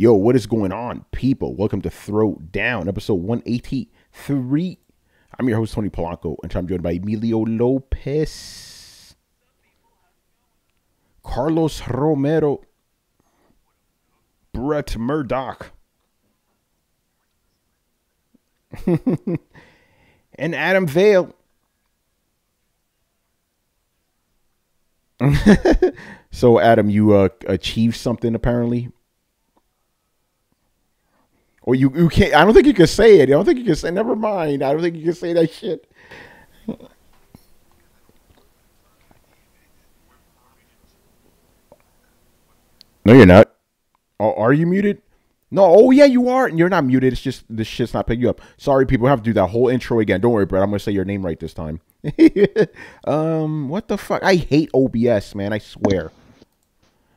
Yo, what is going on, people? Welcome to Throwdown, episode 183. I'm your host, Tony Polanco, and I'm joined by Emilio Lopez, Carlos Romero, Brett Murdoch, and Adam Vale. So, Adam, you achieved something apparently. Or you can't. I don't think you can say it. I don't think you can say. Never mind. I don't think you can say that shit. No, you're not. Oh, are you muted? No. Oh, yeah, you are. You're not muted. It's just this shit's not picking you up. Sorry, people. I have to do that whole intro again. Don't worry, Brett. I'm gonna say your name right this time. What the fuck? I hate OBS, man. I swear.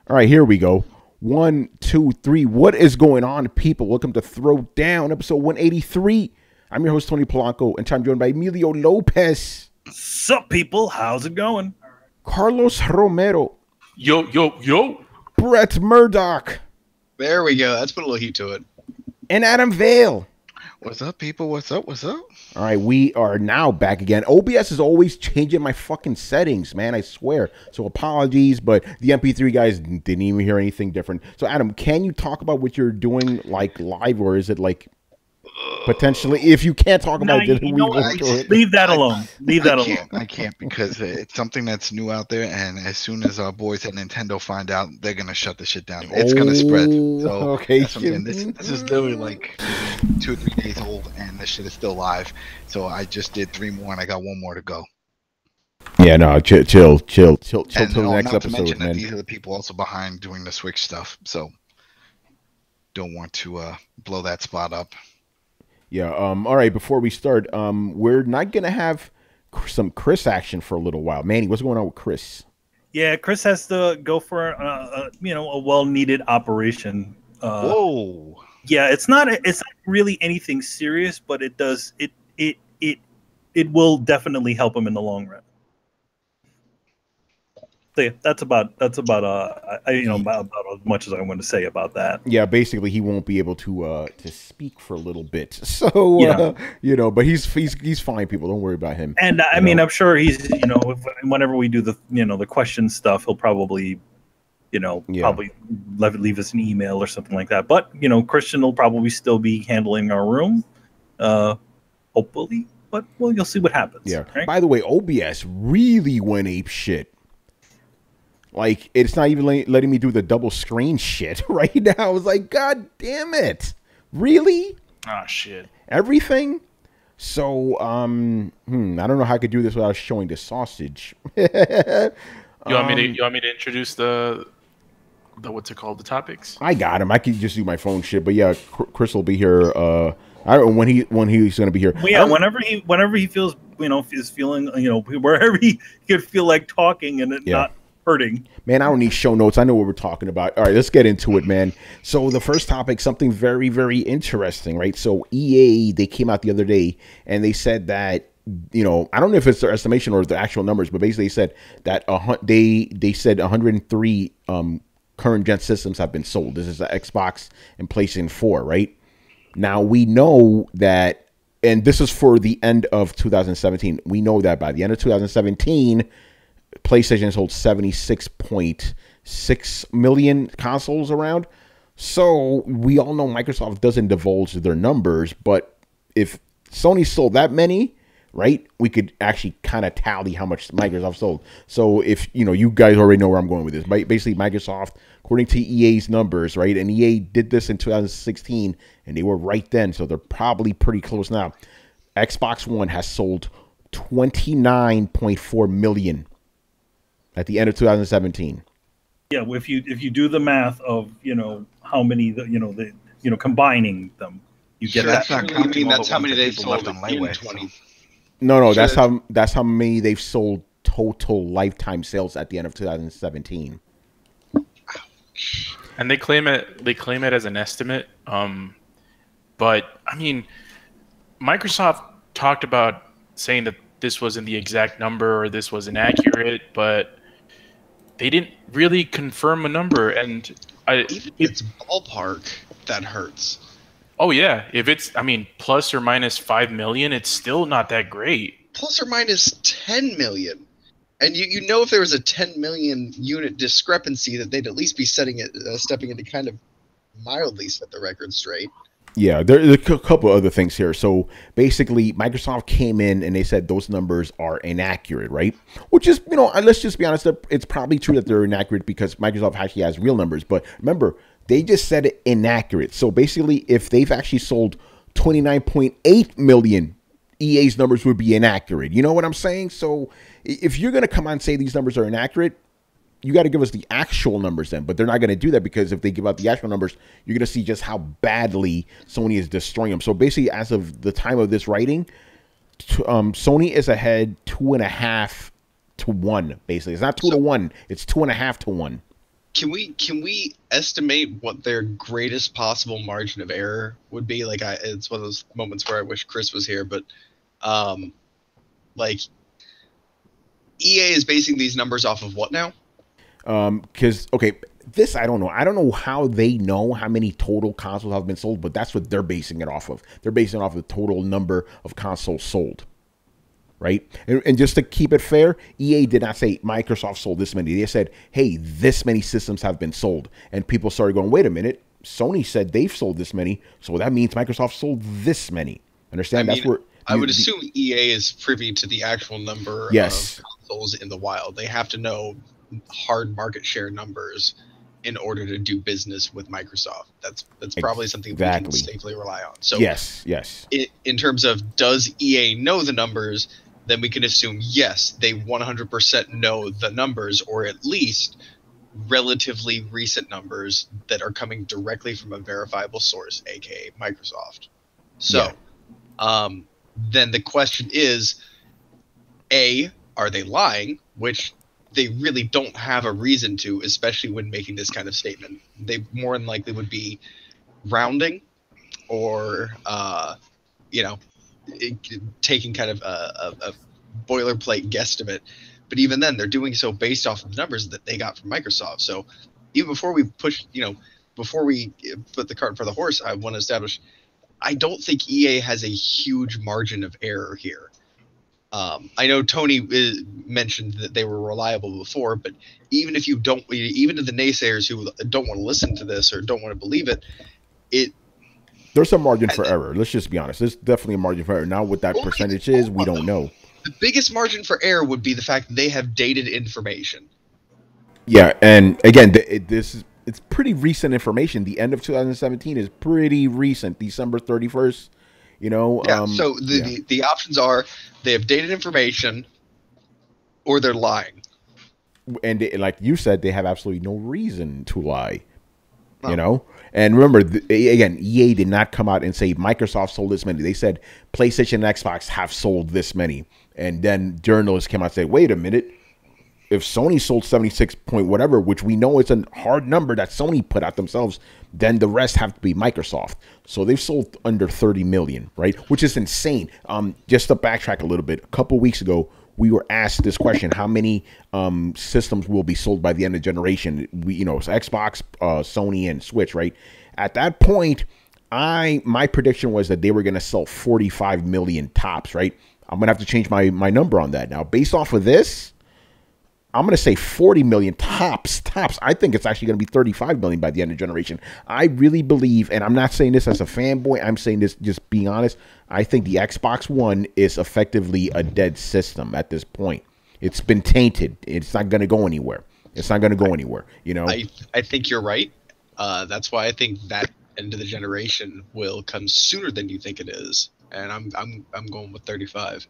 All right, here we go. 1, 2, 3. What is going on, people? Welcome to Throwdown, episode 183. I'm your host, Tony Polanco, and I'm joined by Emilio Lopez. Sup, people? How's it going? Carlos Romero. Yo. Brett Murdoch. There we go. That's put a little heat to it. And Adam Vale. What's up, people? What's up? All right, we are now back again. OBS is always changing my fucking settings, man. I swear. So apologies, but the MP3 guys didn't even hear anything different. So Adam, can you talk about what you're doing like live, or is it like potentially? If you can't talk about it, leave that alone. Leave that alone. I can't because it's something that's new out there, and as soon as our boys at Nintendo find out, they're gonna shut the shit down. It's gonna spread. So okay, this is literally like 2 or 3 days old, and this shit is still live. So I just did 3 more, and I got 1 more to go. Yeah, no, chill till the next not to episode, mention man. that these are the people also behind doing the Switch stuff, so don't want to blow that spot up. Yeah. All right. Before we start, we're not gonna have some Chris action for a little while. Manny, what's going on with Chris? Yeah, Chris has to go for a well-needed operation. Whoa. Yeah, it's not really anything serious, but it will definitely help him in the long run. So yeah, that's about about as much as I want to say about that. Yeah, basically he won't be able to speak for a little bit. So but he's fine, people. Don't worry about him. And I mean, I'm sure he's whenever we do the question stuff, he'll probably probably leave us an email or something like that. But Christian will probably still be handling our room, hopefully. But you'll see what happens. Yeah. Right? By the way, OBS really went ape shit. Like, it's not even letting me do the double screen shit right now. I was like, God damn it. Really? Ah, shit. Everything? So, I don't know how I could do this without showing the sausage. You want me to introduce the what's it called, the topics? I got him. I could just do my phone shit. But yeah, Chris will be here. I don't know when he's going to be here. Well, yeah, whenever he feels, is feeling, wherever he could feel like talking and it not hurting. Man, I don't need show notes. I know what we're talking about. All right, let's get into it, man. So the first topic, something very, very interesting, right? So EA, they came out the other day and they said that, I don't know if it's their estimation or the actual numbers, but basically they said that they said 103 current gen systems have been sold. This is the Xbox and PlayStation 4, right? Now we know that, and this is for the end of 2017. We know that by the end of 2017, PlayStation sold 76.6 million consoles around. So we all know Microsoft doesn't divulge their numbers, but if Sony sold that many, right, we could actually kind of tally how much Microsoft sold. So if, you guys already know where I'm going with this. Basically, Microsoft, according to EA's numbers, right, and EA did this in 2016, and they were right then, so they're probably pretty close now. Xbox One has sold 29.4 million at the end of 2017. Yeah, if you do the math of how many combining them, you get that's that. not counting. That's how many they sold in 2020. No, that's how many they've sold total lifetime sales at the end of 2017. And they claim it as an estimate. But I mean, Microsoft talked about saying that this wasn't the exact number or this wasn't accurate, but they didn't really confirm a number, and even if it's ballpark, that hurts. Oh yeah, if it's, I mean, plus or minus 5 million, it's still not that great. Plus or minus 10 million. And you know if there was a 10 million unit discrepancy that they'd at least be stepping into kind of mildly set the record straight. Yeah, there's a couple other things here. So basically, Microsoft came in and they said those numbers are inaccurate, right? Which is, let's just be honest, it's probably true that they're inaccurate because Microsoft actually has real numbers. But remember, they just said it inaccurate. So basically, if they've actually sold 29.8 million, EA's numbers would be inaccurate. You know what I'm saying? So if you're going to come on and say these numbers are inaccurate, you got to give us the actual numbers then. But they're not going to do that because if they give out the actual numbers, you're going to see just how badly Sony is destroying them. So basically, as of the time of this writing, Sony is ahead 2.5 to 1. Basically, it's not 2 to 1; it's 2.5 to 1. Can we estimate what their greatest possible margin of error would be? Like, it's one of those moments where I wish Chris was here, but like, EA is basing these numbers off of what now? Because this I don't know. I don't know how they know how many total consoles have been sold, but that's what they're basing it off of. They're basing it off the total number of consoles sold. Right? And just to keep it fair, EA did not say Microsoft sold this many. They said, hey, this many systems have been sold. And people started going, wait a minute. Sony said they've sold this many. So that means Microsoft sold this many. Understand? I would assume EA is privy to the actual number of consoles in the wild. They have to know hard market share numbers in order to do business with Microsoft. That's probably something we can safely rely on. So yes. In terms of does EA know the numbers, then we can assume, yes, they 100% know the numbers, or at least relatively recent numbers that are coming directly from a verifiable source, aka Microsoft. So, then the question is, A, are they lying? Which they really don't have a reason to, especially when making this kind of statement. They more than likely would be rounding or, taking kind of a boilerplate guesstimate. But even then, they're doing so based off of the numbers that they got from Microsoft. So even before we before we put the cart in front of the horse, I want to establish, I don't think EA has a huge margin of error here. I know Tony mentioned that they were reliable before, but even to the naysayers who don't want to listen to this or don't want to believe it, there's a margin for error. Let's just be honest. There's definitely a margin for error. Now, what that percentage is, we don't know. The biggest margin for error would be the fact that they have dated information. Yeah, and again, it's pretty recent information. The end of 2017 is pretty recent. December 31st. So the options are they have dated information or they're lying. And like you said, they have absolutely no reason to lie. And remember, again, EA did not come out and say Microsoft sold this many. They said PlayStation and Xbox have sold this many. And then journalists came out and said, wait a minute. If Sony sold 76 point whatever, which we know it's a hard number that Sony put out themselves, then the rest have to be Microsoft. So they've sold under 30 million, right? Which is insane. Just to backtrack a little bit, a couple weeks ago, we were asked this question: how many systems will be sold by the end of the generation? So Xbox, Sony, and Switch, right? At that point, my prediction was that they were going to sell 45 million tops, right? I'm going to have to change my number on that now. Based off of this, I'm going to say 40 million tops. I think it's actually going to be 35 million by the end of the generation. I really believe, and I'm not saying this as a fanboy, I'm saying this just being honest, I think the Xbox One is effectively a dead system at this point. It's been tainted. It's not going to go anywhere. I think you're right. That's why I think that end of the generation will come sooner than you think it is. And I'm going with 35.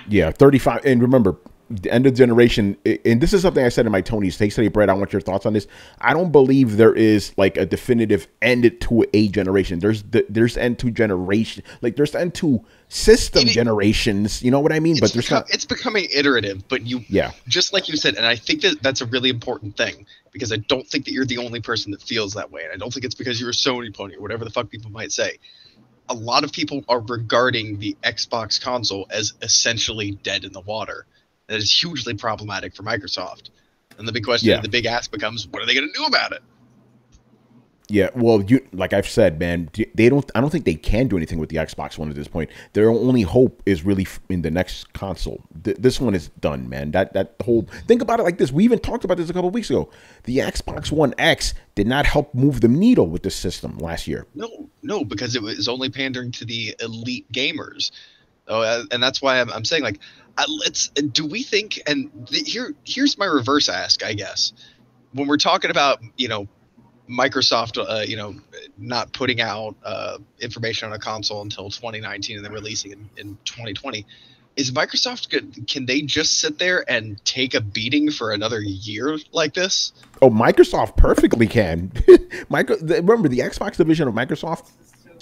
Yeah, 35. And remember, the end of the generation, and this is something I said in my Tony's Take Study, Brett, I want your thoughts on this. I don't believe there is like a definitive end to a generation. There's end to generation, like there's end to system generations. You know what I mean? But it's becoming iterative. But just like you said, and I think that's a really important thing, because I don't think that you're the only person that feels that way, and I don't think it's because you're a Sony pony or whatever the fuck people might say. A lot of people are regarding the Xbox console as essentially dead in the water. That is hugely problematic for Microsoft. And the big question, the big ask becomes, what are they going to do about it? Yeah, well, like I've said, man, I don't think they can do anything with the Xbox One at this point. Their only hope is really in the next console. This one is done, man. That whole, think about it like this. We even talked about this a couple of weeks ago. The Xbox One X did not help move the needle with the system last year. No, because it was only pandering to the elite gamers. Oh, and that's why I'm saying, like, do we think? And here's my reverse ask, I guess. When we're talking about, Microsoft, not putting out information on a console until 2019 and then releasing it in 2020. Is Microsoft good? Can they just sit there and take a beating for another year like this? Oh, Microsoft perfectly can. Remember, the Xbox division of Microsoft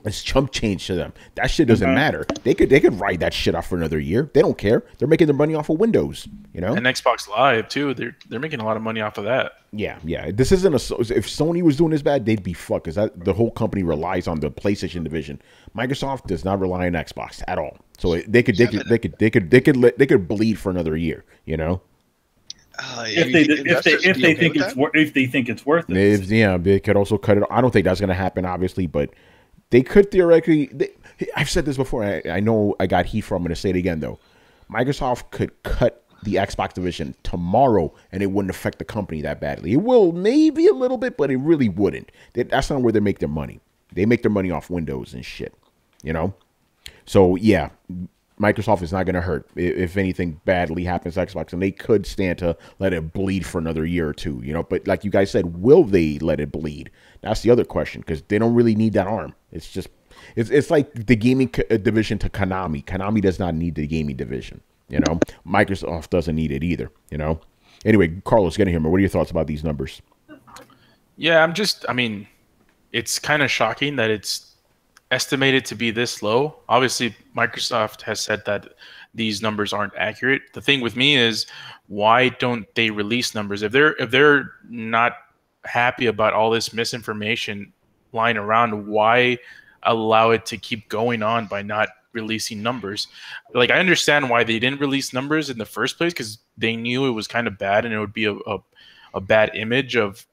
is chump change to them. That shit doesn't matter. They could ride that shit off for another year. They don't care. They're making their money off of Windows, And Xbox Live too. They're making a lot of money off of that. Yeah. This isn't if Sony was doing this bad, they'd be fucked. Because the whole company relies on the PlayStation division. Microsoft does not rely on Xbox at all. So they could bleed for another year. If they think it's worth it. They could also cut it. I don't think that's going to happen, obviously, but they could theoretically. I've said this before. I know I got heat from. I'm going to say it again, though. Microsoft could cut the Xbox division tomorrow, and it wouldn't affect the company that badly. It will maybe a little bit, but it really wouldn't. That's not where they make their money. They make their money off Windows and shit. So yeah, Microsoft is not going to hurt if anything badly happens to Xbox, and they could stand to let it bleed for another year or two. But like you guys said, will they let it bleed? That's the other question, because they don't really need that arm. It's just, it's like the gaming division to Konami. Konami does not need the gaming division. Microsoft doesn't need it either. Anyway, Carlos, get in here, man. What are your thoughts about these numbers? Yeah, it's kind of shocking that it's estimated to be this low. Obviously, Microsoft has said that these numbers aren't accurate. The thing with me is, why don't they release numbers? If they're not happy about all this misinformation lying around, why allow it to keep going on by not releasing numbers? Like, I understand why they didn't release numbers in the first place, because they knew it was kind of bad and it would be a bad image of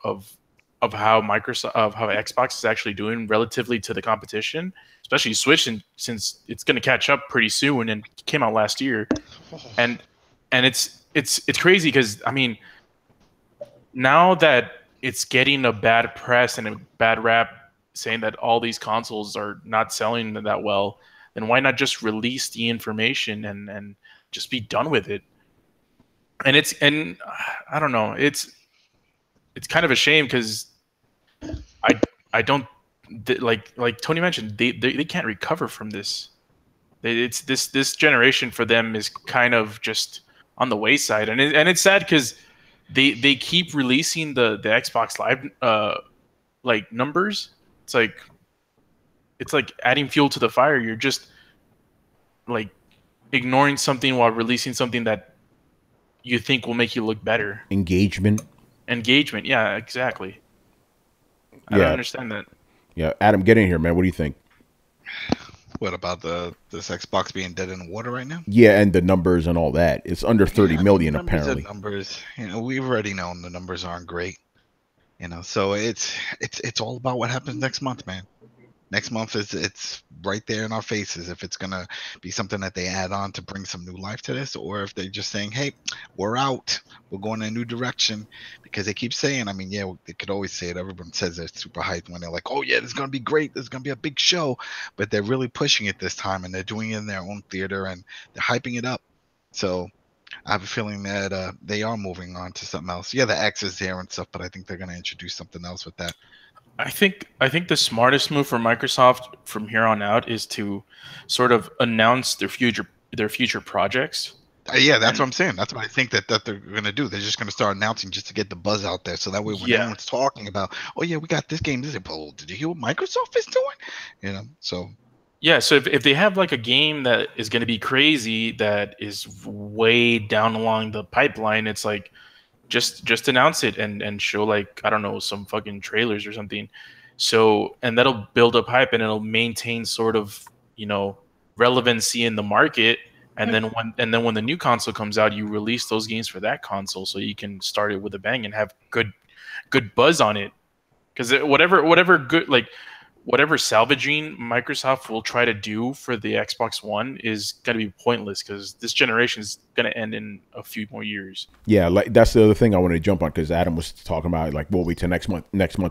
how Xbox is actually doing relatively to the competition, especially Switch, since it's going to catch up pretty soon and came out last year. And it's crazy because now that it's getting a bad press and a bad rap, saying that all these consoles are not selling that well, then why not just release the information and just be done with it? And I don't know, it's kind of a shame, because I don't, like Tony mentioned, they can't recover from this. It's this generation for them is kind of just on the wayside, and it's sad because they keep releasing the Xbox Live numbers. It's like adding fuel to the fire. You're just like ignoring something while releasing something that you think will make you look better. Engagement, yeah, exactly. I don't understand that. Yeah, Adam, get in here, man. What do you think? What about this Xbox being dead in the water right now? Yeah, and the numbers and all that. It's under 30 million apparently. Numbers, we've already known the numbers aren't great. So it's all about what happens next month, man. Next month it's right there in our faces if it's gonna be something that they add on to bring some new life to this, or if they're just saying, hey, we're out, we're going in a new direction. Because they keep saying, they could always say it. Everyone says they're super hyped when they're like, oh yeah, this is gonna be great, this is gonna be a big show, but they're really pushing it this time, and they're doing it in their own theater, and they're hyping it up. So I have a feeling that they are moving on to something else. Yeah, the X is there and stuff, but I think they're gonna introduce something else with that. I think the smartest move for Microsoft from here on out is to sort of announce their future projects. Yeah, that's what I'm saying. That's what I think that they're going to do. They're just going to start announcing just to get the buzz out there. So that way when everyone's talking about, oh yeah, we got this game, did you hear what Microsoft is doing? So yeah, so if they have like a game that is going to be crazy, that is way down along the pipeline, it's like, just announce it and show, like, I don't know, some fucking trailers or something. So, and that'll build up hype and it'll maintain sort of, relevancy in the market. And then when the new console comes out, you release those games for that console, so you can start it with a bang and have good buzz on it. Because whatever salvaging Microsoft will try to do for the Xbox One is going to be pointless, because this generation is going to end in a few more years. Yeah, like that's the other thing I wanted to jump on, because Adam was talking about, like, we'll wait till next month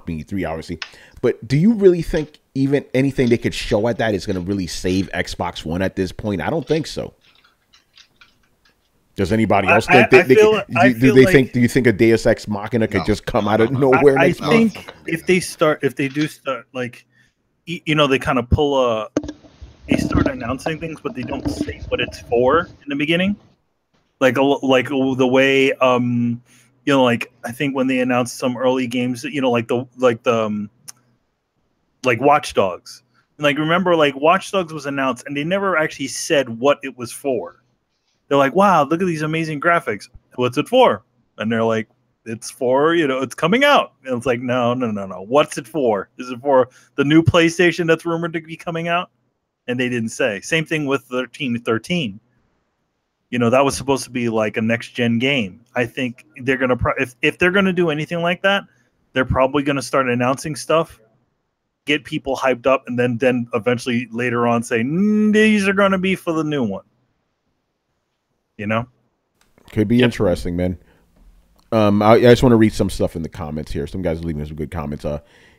being E3, obviously. But do you really think even anything they could show at that is going to really save Xbox One at this point? I don't think so. Does anybody else think? Do you think a Deus Ex Machina could just come out of nowhere? I think if they do start, like, they kind of they start announcing things, but they don't say what it's for in the beginning. Like the way, like, I think when they announced some early games, like Watch Dogs. Like, remember, like, Watch Dogs was announced, and they never actually said what it was for. They're like, wow, look at these amazing graphics. What's it for? And they're like, it's for, it's coming out. And it's like, no. What's it for? Is it for the new PlayStation that's rumored to be coming out? And they didn't say. Same thing with 13. That was supposed to be like a next-gen game. I think they're going to, if they're going to do anything like that, they're probably going to start announcing stuff, get people hyped up, and then eventually later on say, these are going to be for the new one. Could be interesting, man. I just want to read some stuff in the comments here. Some guys are leaving some good comments.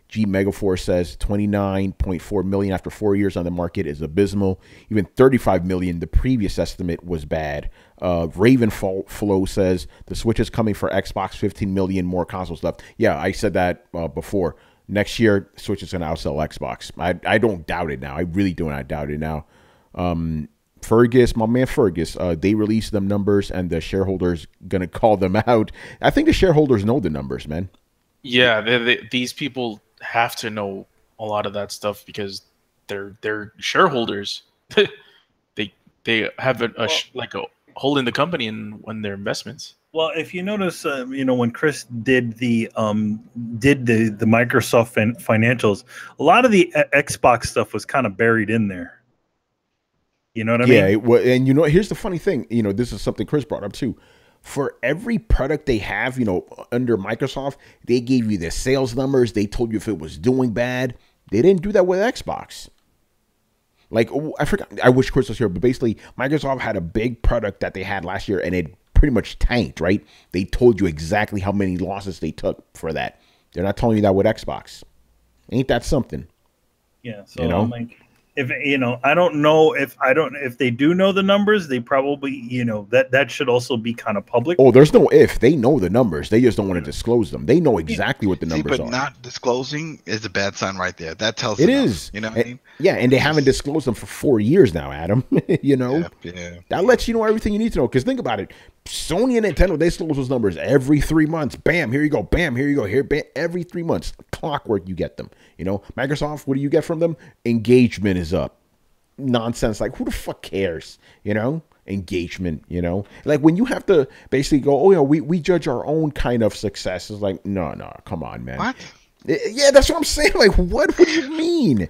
G Megaforce says 29.4 million after 4 years on the market is abysmal. Even 35 million, the previous estimate, was bad. Ravenflow says the Switch is coming for Xbox, 15 million more consoles left. Yeah, I said that before. Next year, Switch is going to outsell Xbox. I don't doubt it now. I really do not doubt it now. Fergus, my man Fergus, they released them numbers, and the shareholders gonna call them out. I think the shareholders know the numbers, man. Yeah, these people have to know a lot of that stuff, because they're shareholders. they have a hold in the company and when their investments. Well, if you notice, when Chris did the Microsoft financials, a lot of the Xbox stuff was kind of buried in there. You know what I mean? Yeah, and here's the funny thing. This is something Chris brought up too. For every product they have, under Microsoft, they gave you the sales numbers. They told you if it was doing bad. They didn't do that with Xbox. Like, I forgot. I wish Chris was here, but basically, Microsoft had a big product that they had last year, and it pretty much tanked, right? They told you exactly how many losses they took for that. They're not telling you that with Xbox. Ain't that something? Yeah, so I'm like, if I don't know if they do know the numbers, they probably that should also be kind of public. Oh, there's no if. They know the numbers. They just don't want to disclose them. They know exactly what the numbers are. But not disclosing is a bad sign right there. That tells it enough, is. You know what I mean? Yeah, and they haven't disclosed them for 4 years now, Adam. Yeah. That lets you know everything you need to know. Because think about it. Sony and Nintendo, they disclose those numbers every 3 months. Bam, here you go. Bam, here you go. Here, bam, every 3 months. Clockwork, you get them. Microsoft, what do you get from them? Engagement is up. Nonsense. Like, who the fuck cares? Engagement. Like, when you have to basically go, we judge our own kind of success. It's like, no, come on, man. What? Yeah, that's what I'm saying. Like, what do you mean?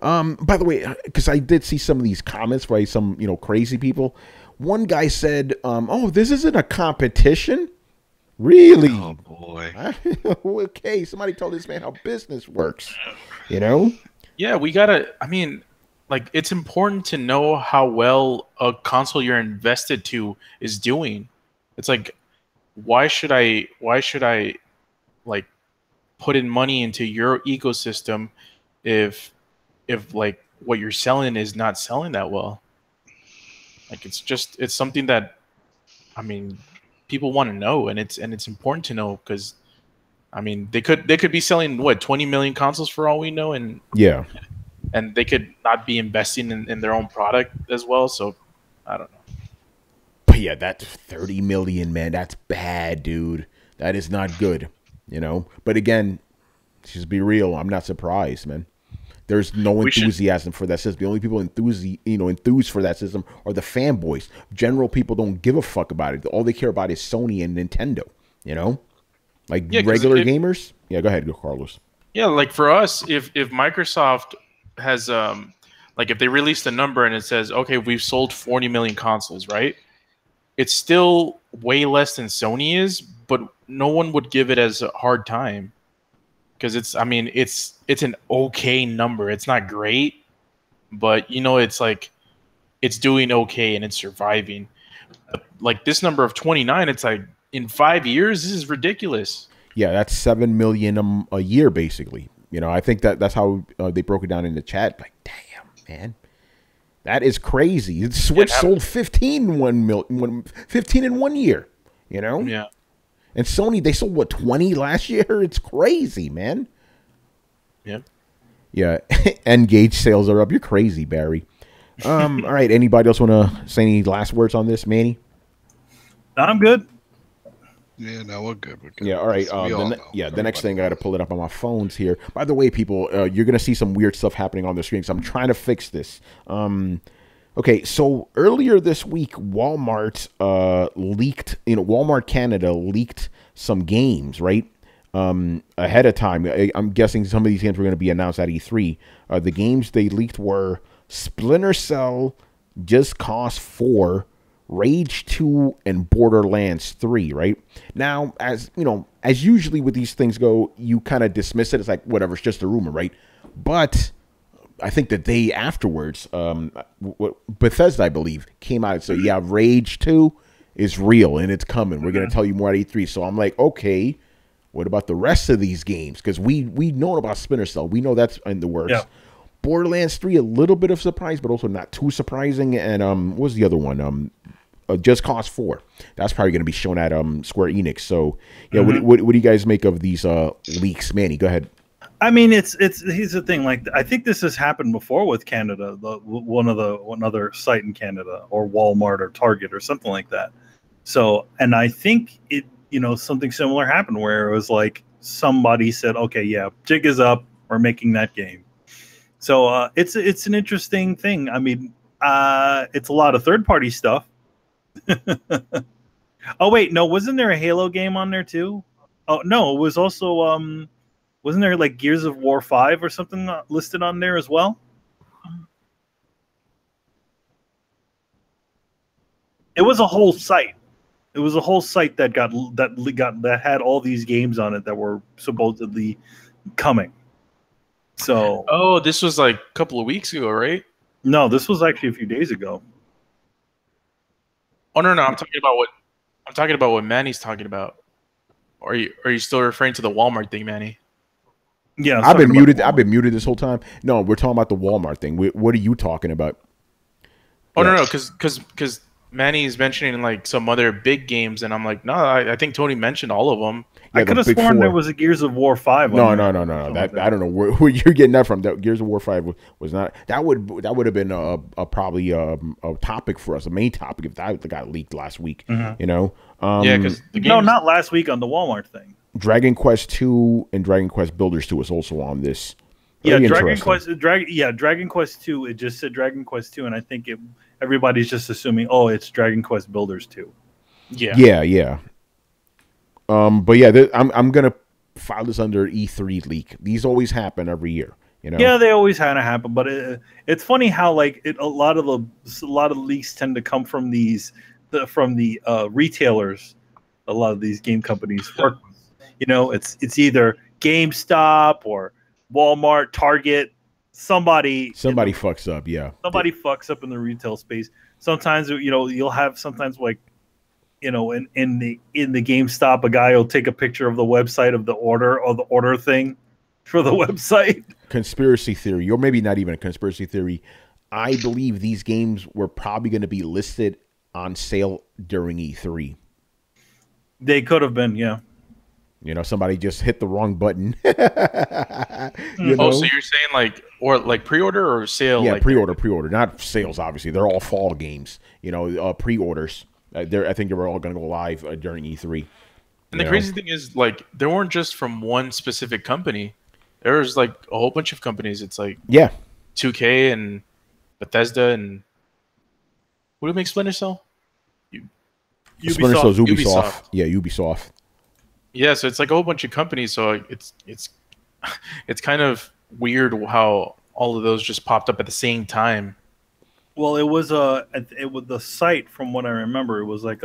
By the way, because I did see some of these comments by some crazy people. One guy said, this isn't a competition. Really? Oh boy. Okay, somebody told this man how business works. Yeah, we gotta. I mean, like, it's important to know how well a console you're invested to is doing. It's like, why should I like put in money into your ecosystem if like what you're selling is not selling that well? Like, it's something that, I mean, people want to know, and it's important to know, because I mean, they could be selling 20 million consoles for all we know, and yeah, and they could not be investing in their own product as well. So I don't know. But yeah, that's 30 million, man. That's bad, dude. That is not good, But again, just be real. I'm not surprised, man. There's no enthusiasm for that system. The only people enthused for that system are the fanboys. General people don't give a fuck about it. All they care about is Sony and Nintendo. Like, regular gamers. Yeah, go ahead, Carlos. Yeah, like for us, if Microsoft has Like if they released a number and it says, okay, we've sold 40 million consoles, right? It's still way less than Sony is, but no one would give it as a hard time because it's an okay number. It's not great, but it's like it's doing okay and it's surviving. Like this number of 29, it's like in 5 years, this is ridiculous. Yeah, that's 7 million a year, basically. I think that's how they broke it down in the chat. Like, damn, man, that is crazy. Switch sold 15 in 1 year. Yeah. And Sony, they sold what, 20 last year? It's crazy, man. Yeah. Yeah. Engage sales are up. You're crazy, Barry. All right. Anybody else want to say any last words on this, Manny? I'm good. Yeah, no, we're good. Yeah, all right. The next thing, I got to pull it up on my phones here. By the way, people, you're going to see some weird stuff happening on the screen, so I'm trying to fix this. Okay, so earlier this week, Walmart leaked, Walmart Canada leaked some games, right? Ahead of time. I'm guessing some of these games were going to be announced at E3. The games they leaked were Splinter Cell, Just Cause 4, Rage 2, and Borderlands 3, right? Now, as usually with these things go, you kind of dismiss it. It's like, whatever, it's just a rumor, right? But I think the day afterwards, Bethesda, I believe, came out and said, yeah, Rage 2 is real and it's coming. We're going to tell you more at E3. So I'm like, okay, what about the rest of these games? Because we know about Splinter Cell. We know that's in the works. Yeah. Borderlands 3, a little bit of surprise, but also not too surprising. And what was the other one? Just Cause 4. That's probably going to be shown at Square Enix. So, yeah, what do you guys make of these leaks? Manny, go ahead. I mean, here's the thing. Like, I think this has happened before with Canada, one other site in Canada, or Walmart or Target or something like that. So, and I think it, something similar happened where it was like somebody said, okay, yeah, jig is up, we're making that game. So it's an interesting thing. I mean, it's a lot of third-party stuff. Oh wait, no, wasn't there a Halo game on there too? Oh no, it was also wasn't there like Gears of War 5 or something listed on there as well? It was a whole site. It was a whole site that had all these games on it that were supposedly coming. So this was like a couple of weeks ago, right? No, this was actually a few days ago. Oh no, I'm talking about what Manny's talking about. Are you still referring to the Walmart thing, Manny? Yeah, I've been muted. I've been muted this whole time. No, we're talking about the Walmart thing. What are you talking about? Oh no, because Manny is mentioning like some other big games, and I'm like, no, I think Tony mentioned all of them. Yeah, I could have sworn there was a Gears of War 5. No. That I don't know where you're getting that from. That Gears of War 5 was not. That would have been probably a topic for us, a main topic if that got leaked last week. Mm-hmm. Yeah, because not last week on the Walmart thing. Dragon Quest 2 and Dragon Quest Builders 2 is also on this. Very Dragon Quest 2. It just said Dragon Quest 2, and I think everybody's just assuming, it's Dragon Quest Builders 2. Yeah. But yeah, I'm gonna file this under E3 leak. These always happen every year. Yeah, they always kind of happen. But it's funny how a lot of leaks tend to come from the retailers. A lot of these game companies work. It's either GameStop or Walmart, Target. Somebody fucks up. Yeah, somebody fucks up in the retail space. Sometimes you'll have like. In the GameStop, a guy will take a picture of the website of the order thing for the website. Conspiracy theory, or maybe not even a conspiracy theory. I believe these games were probably going to be listed on sale during E3. They could have been, yeah. Somebody just hit the wrong button. So you're saying like pre-order or sale? Yeah, pre-order, not sales. Obviously, they're all fall games. Pre-orders. I think they were all going to go live during E3. And the crazy thing is, like, they weren't just from one specific company. There was like a whole bunch of companies. It's like 2K and Bethesda and who do make Splinter Cell? Splinter Cell's Ubisoft. Yeah, Ubisoft. Yeah, so it's like a whole bunch of companies. So it's kind of weird how all of those just popped up at the same time. Well, it was the site, from what I remember. It was like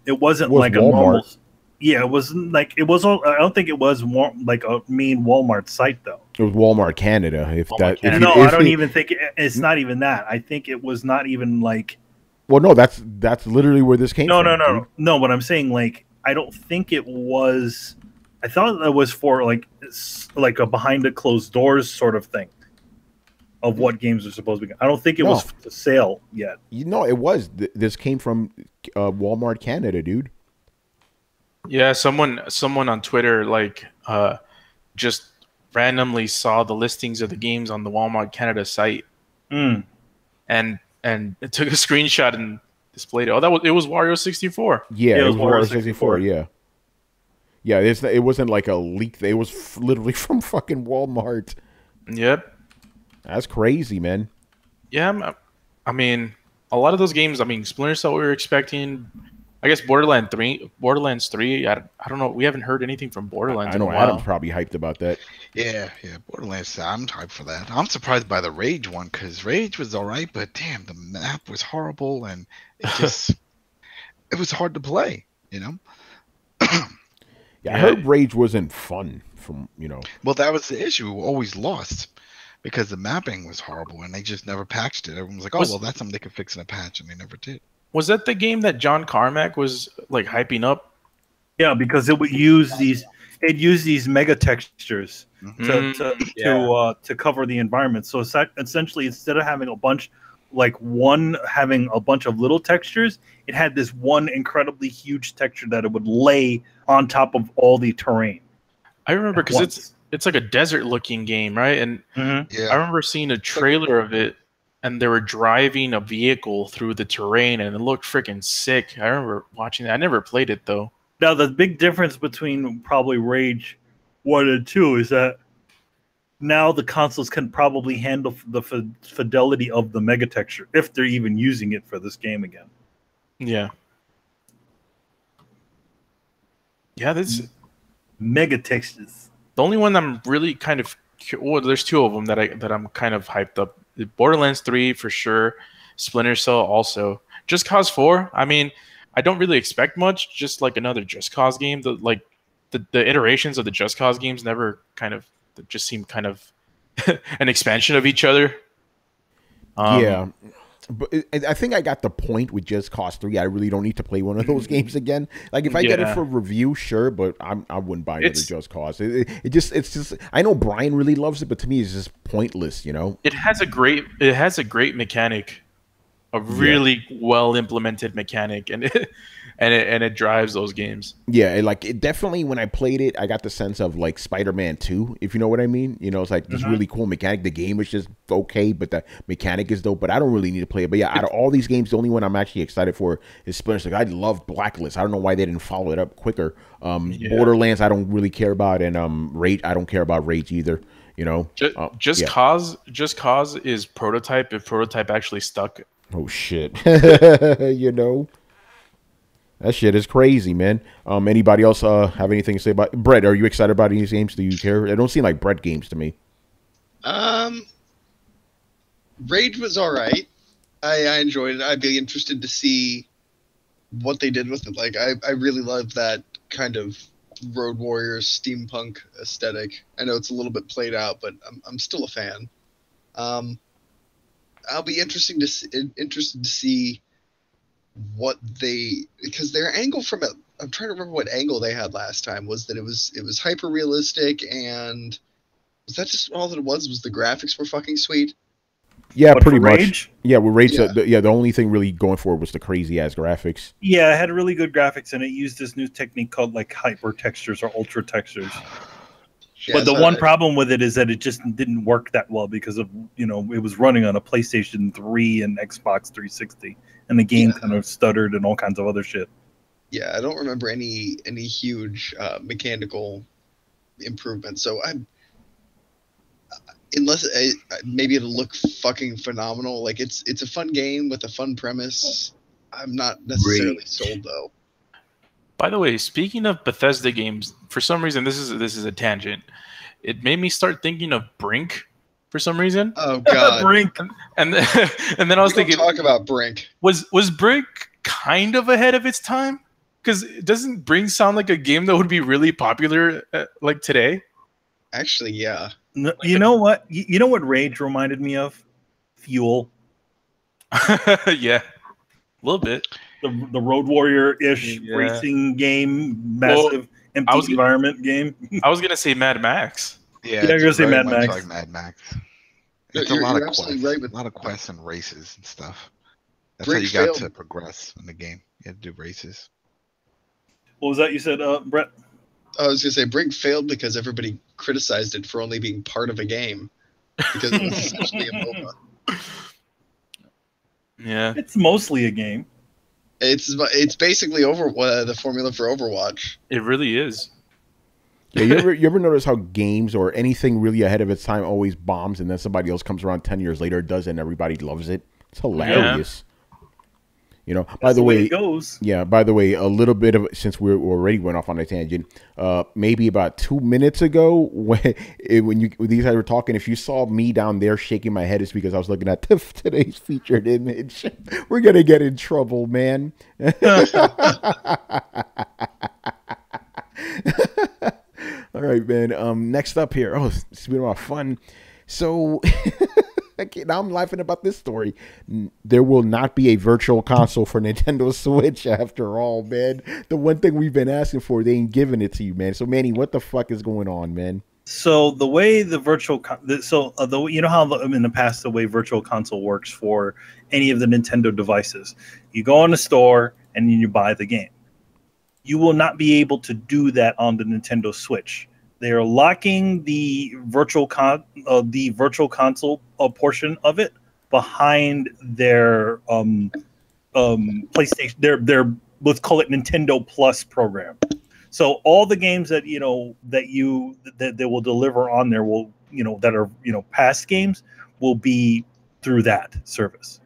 it wasn't like Walmart. a normal. Yeah, it wasn't like it was. I don't think it was like a main Walmart site though. It was Walmart Canada. No, I don't even think it's not even that. I think it was not even like. Well, no, that's literally where this came from. No. What I'm saying, like, I don't think it was. I thought it was for like a behind the closed doors sort of thing of what games are supposed to be. I don't think it was for sale yet. It was. This came from Walmart Canada, dude. Yeah, someone on Twitter just randomly saw the listings of the games on the Walmart Canada site, and it took a screenshot and displayed it. Oh, it was Wario 64. Yeah, it was Wario 64. Yeah. It wasn't like a leak. It was literally from fucking Walmart. Yep. That's crazy, man. Yeah, I mean, a lot of those games. I mean, Splinter Cell we were expecting. I guess Borderlands 3. I don't know. We haven't heard anything from Borderlands. I know Adam's probably hyped about that. Yeah. Borderlands. I'm hyped for that. I'm surprised by the Rage one because Rage was all right, but damn, the map was horrible and it just it was hard to play. Yeah, I heard Rage wasn't fun. Well, that was the issue. We always lost because the mapping was horrible and they just never patched it. Everyone was like, well, that's something they could fix in a patch, and they never did. Was that the game that John Carmack was like hyping up? Yeah, because it would use these mega textures to cover the environment. So essentially, instead of having having a bunch of little textures, it had this one incredibly huge texture that it would lay on top of all the terrain. I remember because it's like a desert looking game, right? And I remember seeing a trailer of it. And they were driving a vehicle through the terrain, and it looked freaking sick. I remember watching that. I never played it, though. Now, the big difference between probably Rage 1 and 2 is that now the consoles can probably handle the fidelity of the mega texture, if they're even using it for this game again. Yeah. Yeah, this mega textures. The only one I'm really kind of... Well, there's two of them that I'm kind of hyped up. Borderlands 3 for sure, Splinter Cell also. Just Cause 4, I mean, I don't really expect much, just like another Just Cause game. The iterations of the Just Cause games never just seem kind of an expansion of each other. Yeah. But I think I got the point with Just Cause 3. I really don't need to play one of those games again. Like, if I get it for review, sure, but I wouldn't buy another Just Cause. It's just. I know Brian really loves it, but to me, it's just pointless. It has a great mechanic, a really well implemented mechanic, and it drives those games. Yeah, it definitely, when I played it, I got the sense of like Spider-Man 2, if you know what I mean. It's like this really cool mechanic. The game is just okay, but the mechanic is dope. But I don't really need to play it. But yeah, out of all these games, the only one I'm actually excited for is Splinter Cell. I love Blacklist. I don't know why they didn't follow it up quicker. Borderlands, I don't really care about, and Rage, I don't care about Rage either. Just Cause is Prototype. If Prototype actually stuck. Oh shit. That shit is crazy, man. Anybody else have anything to say about Brett? Are you excited about these games? Do you care? They don't seem like Brett games to me. Rage was all right. I enjoyed it. I'd be interested to see what they did with it. Like, I really love that kind of Road Warriors steampunk aesthetic. I know it's a little bit played out, but I'm still a fan. I'll be interested to see what because their angle from it. I'm trying to remember what angle they had last time. Was that it was hyper realistic, and was that just all that it was? Was the graphics were fucking sweet? Yeah, pretty much. Yeah, with Rage, the only thing really going for it was the crazy ass graphics. Yeah, it had really good graphics, and it used this new technique called like hyper textures or ultra textures. Yeah, but the one problem with it is that it just didn't work that well because of it was running on a PlayStation 3 and Xbox 360, and the game kind of stuttered and all kinds of other shit. Yeah, I don't remember any huge mechanical improvements. So unless maybe it'll look fucking phenomenal. Like it's a fun game with a fun premise. I'm not necessarily sold though. By the way, speaking of Bethesda games, for some reason this is a tangent. It made me start thinking of Brink. for some reason. Oh God, Brink. And and then I was thinking, talk about Brink. was Brink kind of ahead of its time? Because doesn't Brink sound like a game that would be really popular like today? Actually, yeah. You know what? You know what Rage reminded me of? Fuel. Yeah, a little bit. The Road Warrior-ish racing game, massive empty environment game. I was gonna say Mad Max. Yeah, you're gonna say Mad Max. Like Mad Max. It's You're a lot of absolutely quests, right with a lot of quests and races and stuff. That's Brink how you got failed. to progress in the game. You had to do races. What was that you said, Brett? I was gonna say Brink failed because everybody criticized it for only being part of a game because it was essentially a MOBA. Yeah, it's mostly a game. It's basically the formula for Overwatch. It really is. Yeah, you ever notice how games or anything really ahead of its time always bombs, and then somebody else comes around 10 years later, does it, and everybody loves it? It's hilarious. You know, by the way, it goes. Yeah, by the way, a little bit of, since we already went off on a tangent, maybe about 2 minutes ago, when these guys were talking, if you saw me down there shaking my head, it's because I was looking at today's featured image. We're going to get in trouble, man. All right, man. Next up here. Oh, it's been about fun. So now I'm laughing about this story. There will not be a virtual console for Nintendo Switch after all, man. The one thing we've been asking for, they ain't giving it to you, man. So, Manny, what the fuck is going on, man? So the way the virtual, you know how in the past the way virtual console works for any of the Nintendo devices, you go on the store and then you buy the game. You will not be able to do that on the Nintendo Switch. They are locking the virtual console portion of it behind their PlayStation. Their let's call it Nintendo Plus program. So all the games that they will deliver on there will that are past games will be through that service.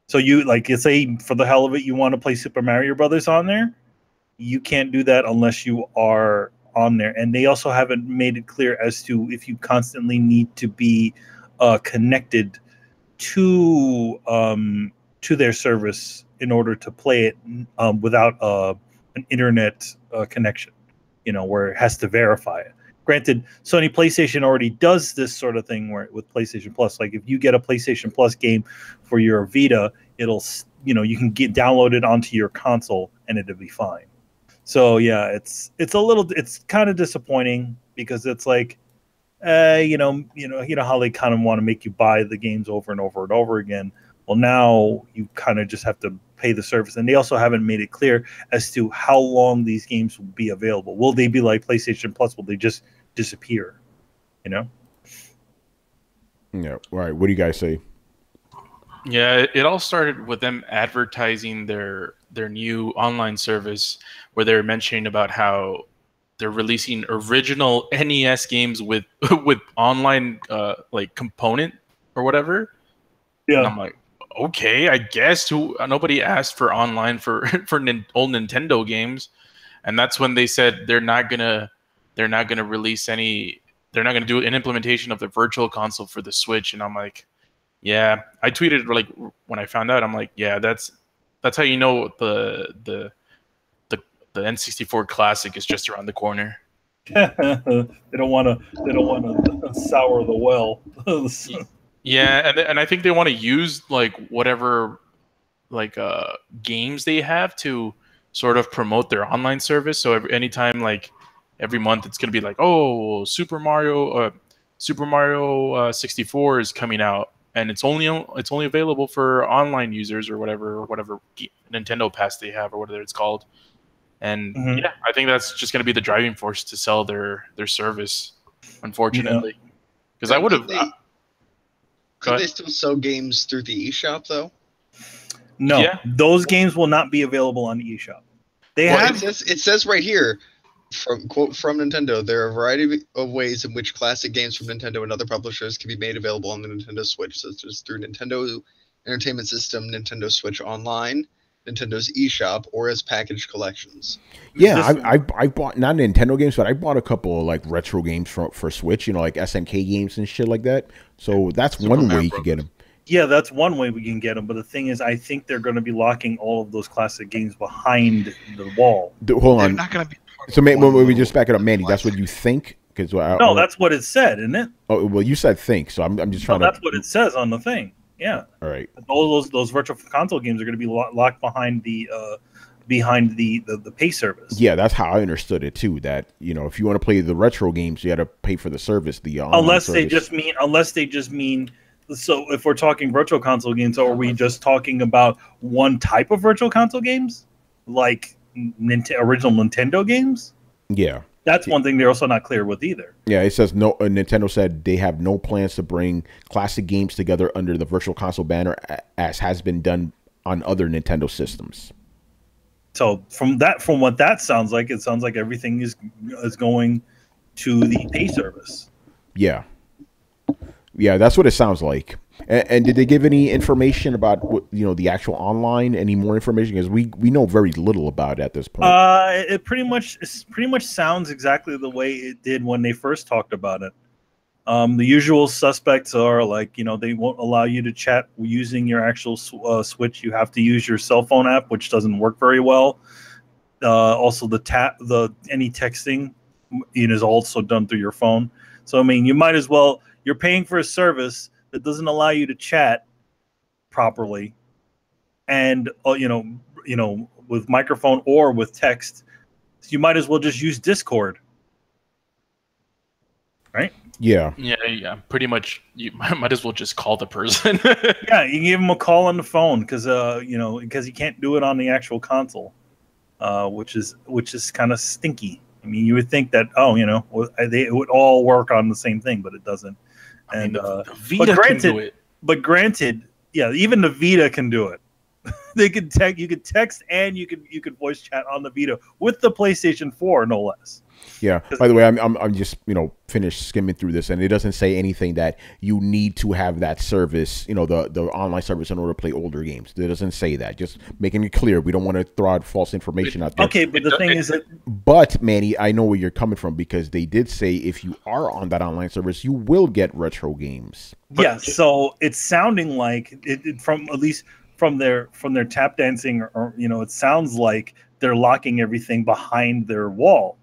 So you say for the hell of it you want to play Super Mario Brothers on there, you can't do that unless you are on there. And they also haven't made it clear as to if you constantly need to be connected to their service in order to play it without an internet connection, where it has to verify it. Granted, Sony PlayStation already does this sort of thing with PlayStation Plus. Like if you get a PlayStation Plus game for your Vita, it'll you can download it onto your console and it'll be fine. So yeah, it's kind of disappointing because it's like, you know how they kind of want to make you buy the games over and over and over again. Well, now you kind of just have to pay the service, and they also haven't made it clear as to how long these games will be available. Will they be like PlayStation Plus? Will they just disappear? Yeah. All right. What do you guys say? Yeah, it all started with them advertising their new online service, where they're mentioning about how they're releasing original NES games with online component or whatever. Yeah. And I'm like, okay, I guess nobody asked for online for old Nintendo games, and that's when they said they're not gonna release any. They're not gonna do an implementation of the virtual console for the Switch, and I'm like, yeah. I tweeted when I found out, I'm like, yeah, that's how you know the N64 Classic is just around the corner. They don't want to sour the well. Yeah, and I think they want to use whatever games they have to sort of promote their online service. So anytime every month it's gonna be like, oh, Super Mario 64 is coming out, and it's only available for online users or whatever Nintendo Pass they have or whatever it's called. And yeah, I think that's just gonna be the driving force to sell their service, unfortunately. Because I would have. Could they still sell games through the eShop though? No, those games will not be available on the eShop. It says right here, quote from Nintendo, there are a variety of ways in which classic games from Nintendo and other publishers can be made available on the Nintendo Switch, such as through Nintendo Entertainment System, Nintendo Switch Online, Nintendo's eShop or as packaged collections. Yeah, I bought not Nintendo games, but I bought a couple of like retro games for Switch, like SNK games and shit like that. So that's one way you can get them. Yeah, that's one way we can get them. But the thing is, I think they're going to be locking all of those classic games behind the wall. Hold on. They're not going to be. So we just back it up, Mandy. That's what you think? Because no, that's what it said, isn't it? Oh well, you said think, so I'm just trying to. That's what it says on the thing. Yeah. All right. All those virtual console games are going to be locked behind the pay service. Yeah, that's how I understood it too. That if you want to play the retro games, you got to pay for the service. Unless they just mean. So if we're talking virtual console games, are we just talking about one type of virtual console games, like original Nintendo games? Yeah. That's one thing they're also not clear with either. Yeah, it says no. Nintendo said they have no plans to bring classic games together under the Virtual Console banner, as has been done on other Nintendo systems. So from what that sounds like, it sounds like everything is going to the pay service. Yeah, that's what it sounds like. And did they give any information about the actual online? Any more information? Because we know very little about it at this point. It pretty much sounds exactly the way it did when they first talked about it. The usual suspects are like they won't allow you to chat using your actual Switch. You have to use your cell phone app, which doesn't work very well. Also, any texting is also done through your phone. So I mean, you might as well. You're paying for a service that doesn't allow you to chat properly, and with microphone or with text, so you might as well just use Discord, right? Yeah. Pretty much, you might as well just call the person. Yeah, you can give them a call on the phone because you can't do it on the actual console, which is kind of stinky. I mean, you would think that it would all work on the same thing, but it doesn't. The Vita can do it. But granted, yeah, even the Vita can do it. You could text and you could voice chat on the Vita with the PlayStation 4, no less. Yeah. By the way, I'm just finished skimming through this, and it doesn't say anything that you need to have that service, the online service in order to play older games. It doesn't say that. Just making it clear, we don't want to throw out false information out there. Okay, but the thing is that. But Manny, I know where you're coming from because they did say if you are on that online service, you will get retro games. Yeah. So it's sounding like from at least from their tap dancing, or it sounds like they're locking everything behind the wall.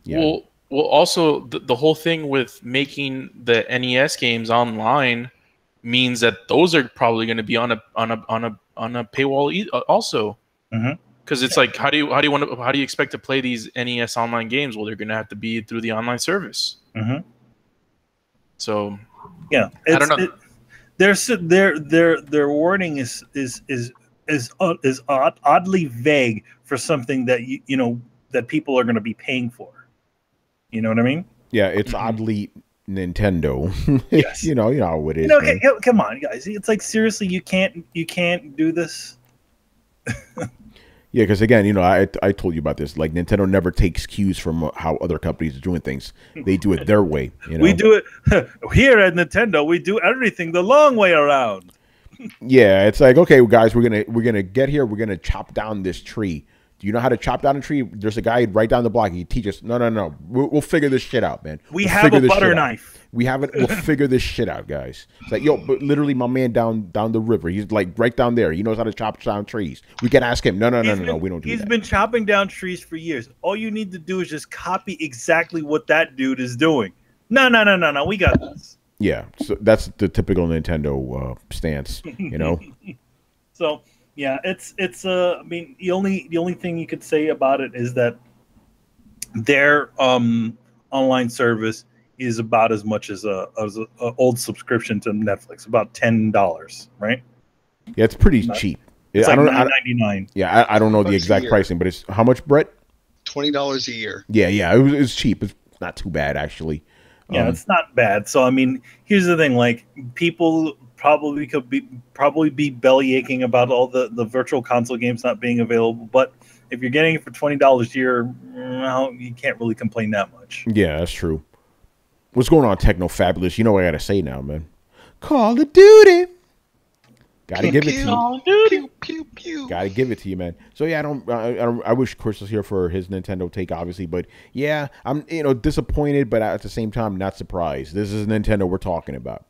Yeah. Well, also the whole thing with making the NES games online means that those are probably going to be on a paywall also. Because it's like, how do you expect to play these NES online games? Well, they're going to have to be through the online service. So yeah, I don't know. Their wording is oddly vague for something that that people are going to be paying for. You know what I mean? Yeah, it's oddly Nintendo. Yes. you know how it is. Come on, guys. It's like, seriously, you can't do this. Yeah, because again, I told you about this. Like, Nintendo never takes cues from how other companies are doing things. They do it their way. We do it here at Nintendo. We do everything the long way around. Yeah, it's like, okay, guys, we're gonna get here. We're gonna chop down this tree. Do you know how to chop down a tree? There's a guy right down the block. He teaches us. No. We'll figure this shit out, man. We'll have a butter knife. We have it. We'll figure this shit out, guys. It's like, but literally, my man down the river. He's like right down there. He knows how to chop down trees. We can ask him. No. We don't do that. He's been chopping down trees for years. All you need to do is just copy exactly what that dude is doing. No. We got this. Yeah, so that's the typical Nintendo stance, So yeah, it's. I mean, the only thing you could say about it is that their online service is about as much as a old subscription to Netflix, about $10, right? Yeah, it's pretty cheap. It's like $9.99. Yeah, I don't know the exact pricing, but it's how much, Brett? $20 a year. Yeah, it was cheap. It's not too bad, actually. Yeah, it's not bad. So I mean, here's the thing: like, people probably could be belly aching about all the virtual console games not being available. But if you're getting it for $20 a year, well, you can't really complain that much. Yeah, that's true. What's going on, Techno Fabulous? You know what I gotta say now, man. Call of Duty. Gotta give it to you. Call of Duty. Pew, pew, pew. Gotta give it to you, man. So yeah, I wish Chris was here for his Nintendo take, obviously, but yeah, I'm disappointed, but at the same time, not surprised. This is Nintendo we're talking about.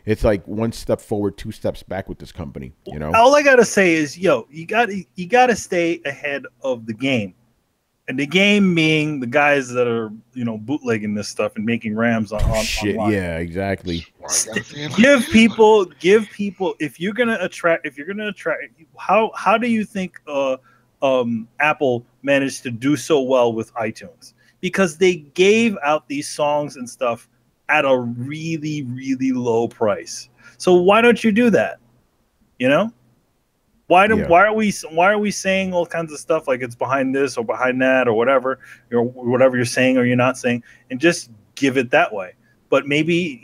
It's like one step forward, two steps back with this company. All I gotta say is, you gotta stay ahead of the game. And the game being the guys that are, bootlegging this stuff and making RAMs on shit. online. Yeah, exactly. Give people. If you're gonna attract, how do you think Apple managed to do so well with iTunes? Because they gave out these songs and stuff at a really, really low price. So why don't you do that? Why are we saying all kinds of stuff like it's behind this or behind that or whatever you're saying or you're not saying, and just give it that way? But maybe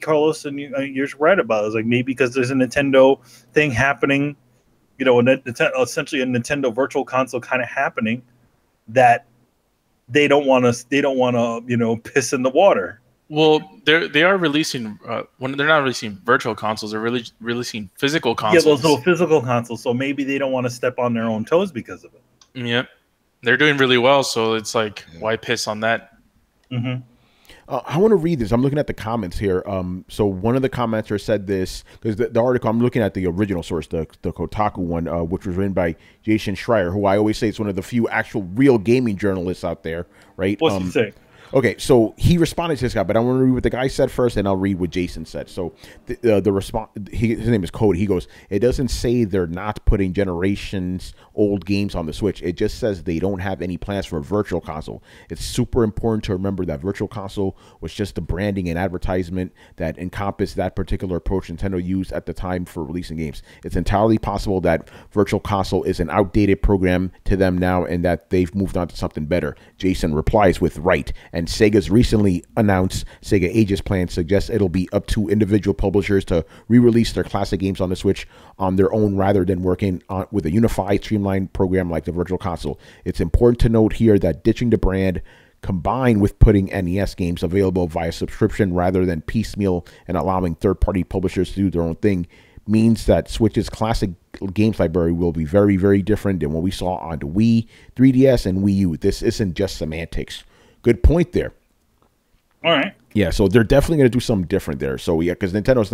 Carlos and you're right about it. It's like maybe because there's a Nintendo thing happening, essentially a Nintendo Virtual Console kind of happening, that they don't want to piss in the water. Well, they are releasing when they're not releasing virtual consoles, they're really releasing physical consoles. Yeah, those little physical consoles. So maybe they don't want to step on their own toes because of it. Yep, they're doing really well. So it's like, why piss on that? Mm-hmm. I want to read this. I'm looking at the comments here. So one of the commenters said this, because the article, I'm looking at the original source, the Kotaku one, which was written by Jason Schreier, who I always say is one of the few actual real gaming journalists out there, right? What's he say? Okay, so he responded to this guy, but I want to read what the guy said first, and I'll read what Jason said. So the response, his name is Cody. He goes, it doesn't say they're not putting generations old games on the Switch. It just says they don't have any plans for a virtual console. It's super important to remember that virtual console was just the branding and advertisement that encompassed that particular approach Nintendo used at the time for releasing games. It's entirely possible that virtual console is an outdated program to them now and that they've moved on to something better. Jason replies with right. And Sega's recently announced Sega Ages plan suggests it'll be up to individual publishers to re-release their classic games on the Switch on their own rather than working with a unified, streamlined program like the Virtual Console. It's important to note here that ditching the brand combined with putting NES games available via subscription rather than piecemeal and allowing third-party publishers to do their own thing means that Switch's classic games library will be very, very different than what we saw on the Wii, 3DS, and Wii U. This isn't just semantics. Good point there. All right. Yeah, so they're definitely going to do something different there. So, yeah, because Nintendo's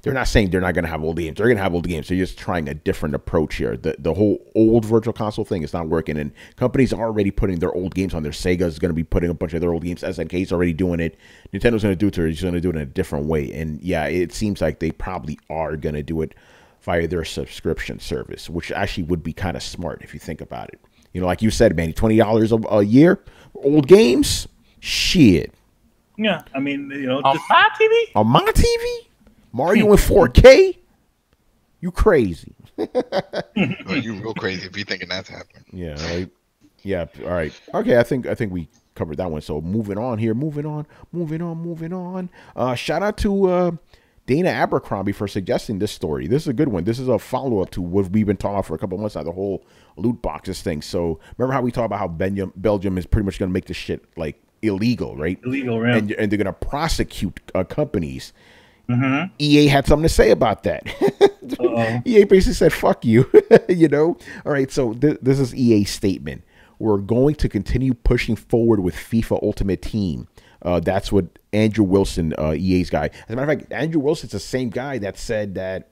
they're not saying they're not going to have old games. They're going to have old games. They're just trying a different approach here. The whole old virtual console thing is not working, and companies are already putting their old games on there. Sega's going to be putting a bunch of their old games. SNK's already doing it. Nintendo's going to do it. They're just going to do it in a different way. And, yeah, it seems like they probably are going to do it via their subscription service, which actually would be kind of smart if you think about it. Like you said, man, $20 a year, old games, shit. Yeah, I mean, on my TV? On my TV? Mario in 4K? You crazy. Well, you real crazy if you're thinking that's happening. Yeah, right. Yeah, all right. Okay, I think we covered that one. So moving on here, moving on. Shout out to Dana Abercrombie for suggesting this story. This is a good one. This is a follow-up to what we've been talking about for a couple of months now, the whole loot boxes thing. So remember how we talked about how Belgium is pretty much going to make this shit like illegal, right? Illegal, right? And they're going to prosecute companies. Mm-hmm. EA had something to say about that. EA basically said, fuck you. All right, so this is EA's statement. We're going to continue pushing forward with FIFA Ultimate Team. That's what Andrew Wilson, EA's guy. As a matter of fact, Andrew Wilson's the same guy that said that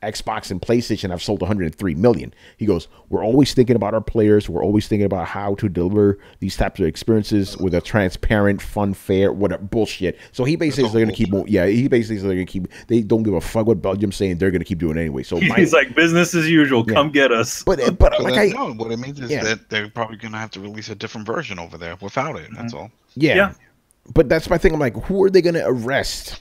Xbox and PlayStation have sold 103 million. He goes, we're always thinking about our players. We're always thinking about how to deliver these types of experiences with a transparent, fun, fair, whatever bullshit. So he basically says they're going to keep, he basically says they're going to keep, they don't give a fuck what Belgium's saying. They're going to keep doing it anyway. So he's like, business as usual. Come get us. But like what it means is that they're probably going to have to release a different version over there without it. That's all. Yeah. But that's my thing. I'm like, who are they going to arrest?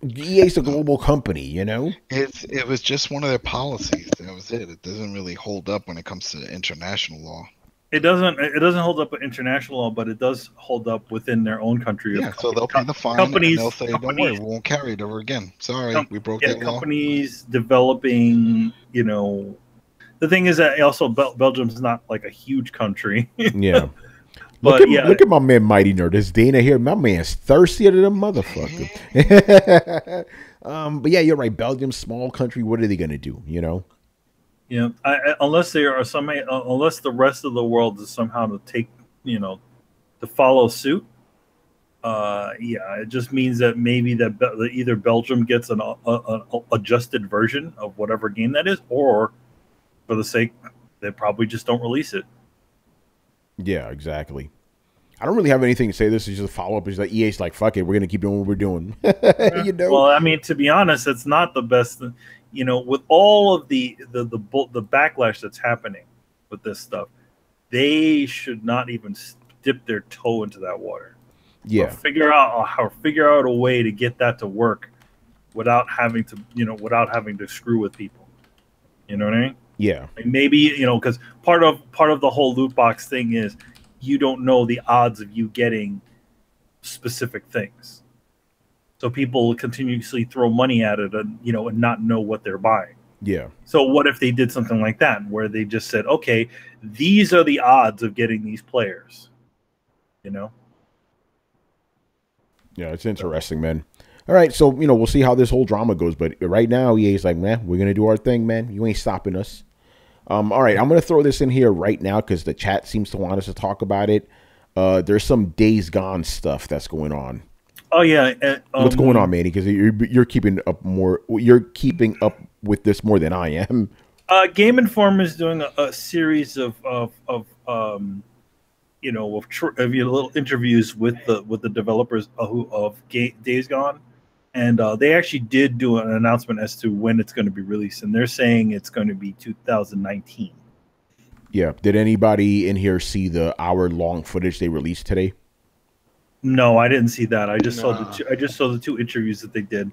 EA's a global company, It was just one of their policies. That was it. It doesn't really hold up when it comes to international law. It doesn't hold up with international law, but it does hold up within their own country. Yeah, so they'll pay the fine and they'll say, don't worry, we won't carry it ever again. Sorry, we broke that law. Companies developing, the thing is that also Belgium's not like a huge country. Yeah. Look at my man, Mighty Nerd. This Dana here. My man's thirstier than a motherfucker. But yeah, you're right. Belgium, small country. What are they going to do? You know? Yeah, unless they are unless the rest of the world is somehow to take, to follow suit. Yeah, it just means that maybe that either Belgium gets an adjusted version of whatever game that is, or for the sake, they probably just don't release it. Yeah, exactly. I don't really have anything to say. This is just a follow up. Is like EA's like, fuck it, we're gonna keep doing what we're doing. Well, I mean, to be honest, it's not the best. With all of the backlash that's happening with this stuff, they should not even dip their toe into that water. Yeah, or figure out a way to get that to work without having to screw with people. You know what I mean? Yeah. Like maybe because part of the whole loot box thing is you don't know the odds of you getting specific things. So people continuously throw money at it and not know what they're buying. Yeah. So what if they did something like that where they just said, okay, these are the odds of getting these players, Yeah, it's interesting, man. All right, so, we'll see how this whole drama goes. But right now, EA's like, man, we're going to do our thing, man. You ain't stopping us. All right, I'm going to throw this in here right now because the chat seems to want us to talk about it. There's some Days Gone stuff that's going on. Oh yeah, what's going on, Manny? Because you're keeping up more. You're keeping up with this more than I am. Game Informer is doing a series of little interviews with the developers of Days Gone, and they actually did do an announcement as to when it's going to be released, and they're saying it's going to be 2019. Yeah. Did anybody in here see the hour-long footage they released today? No, I didn't see that. I just saw the two interviews that they did.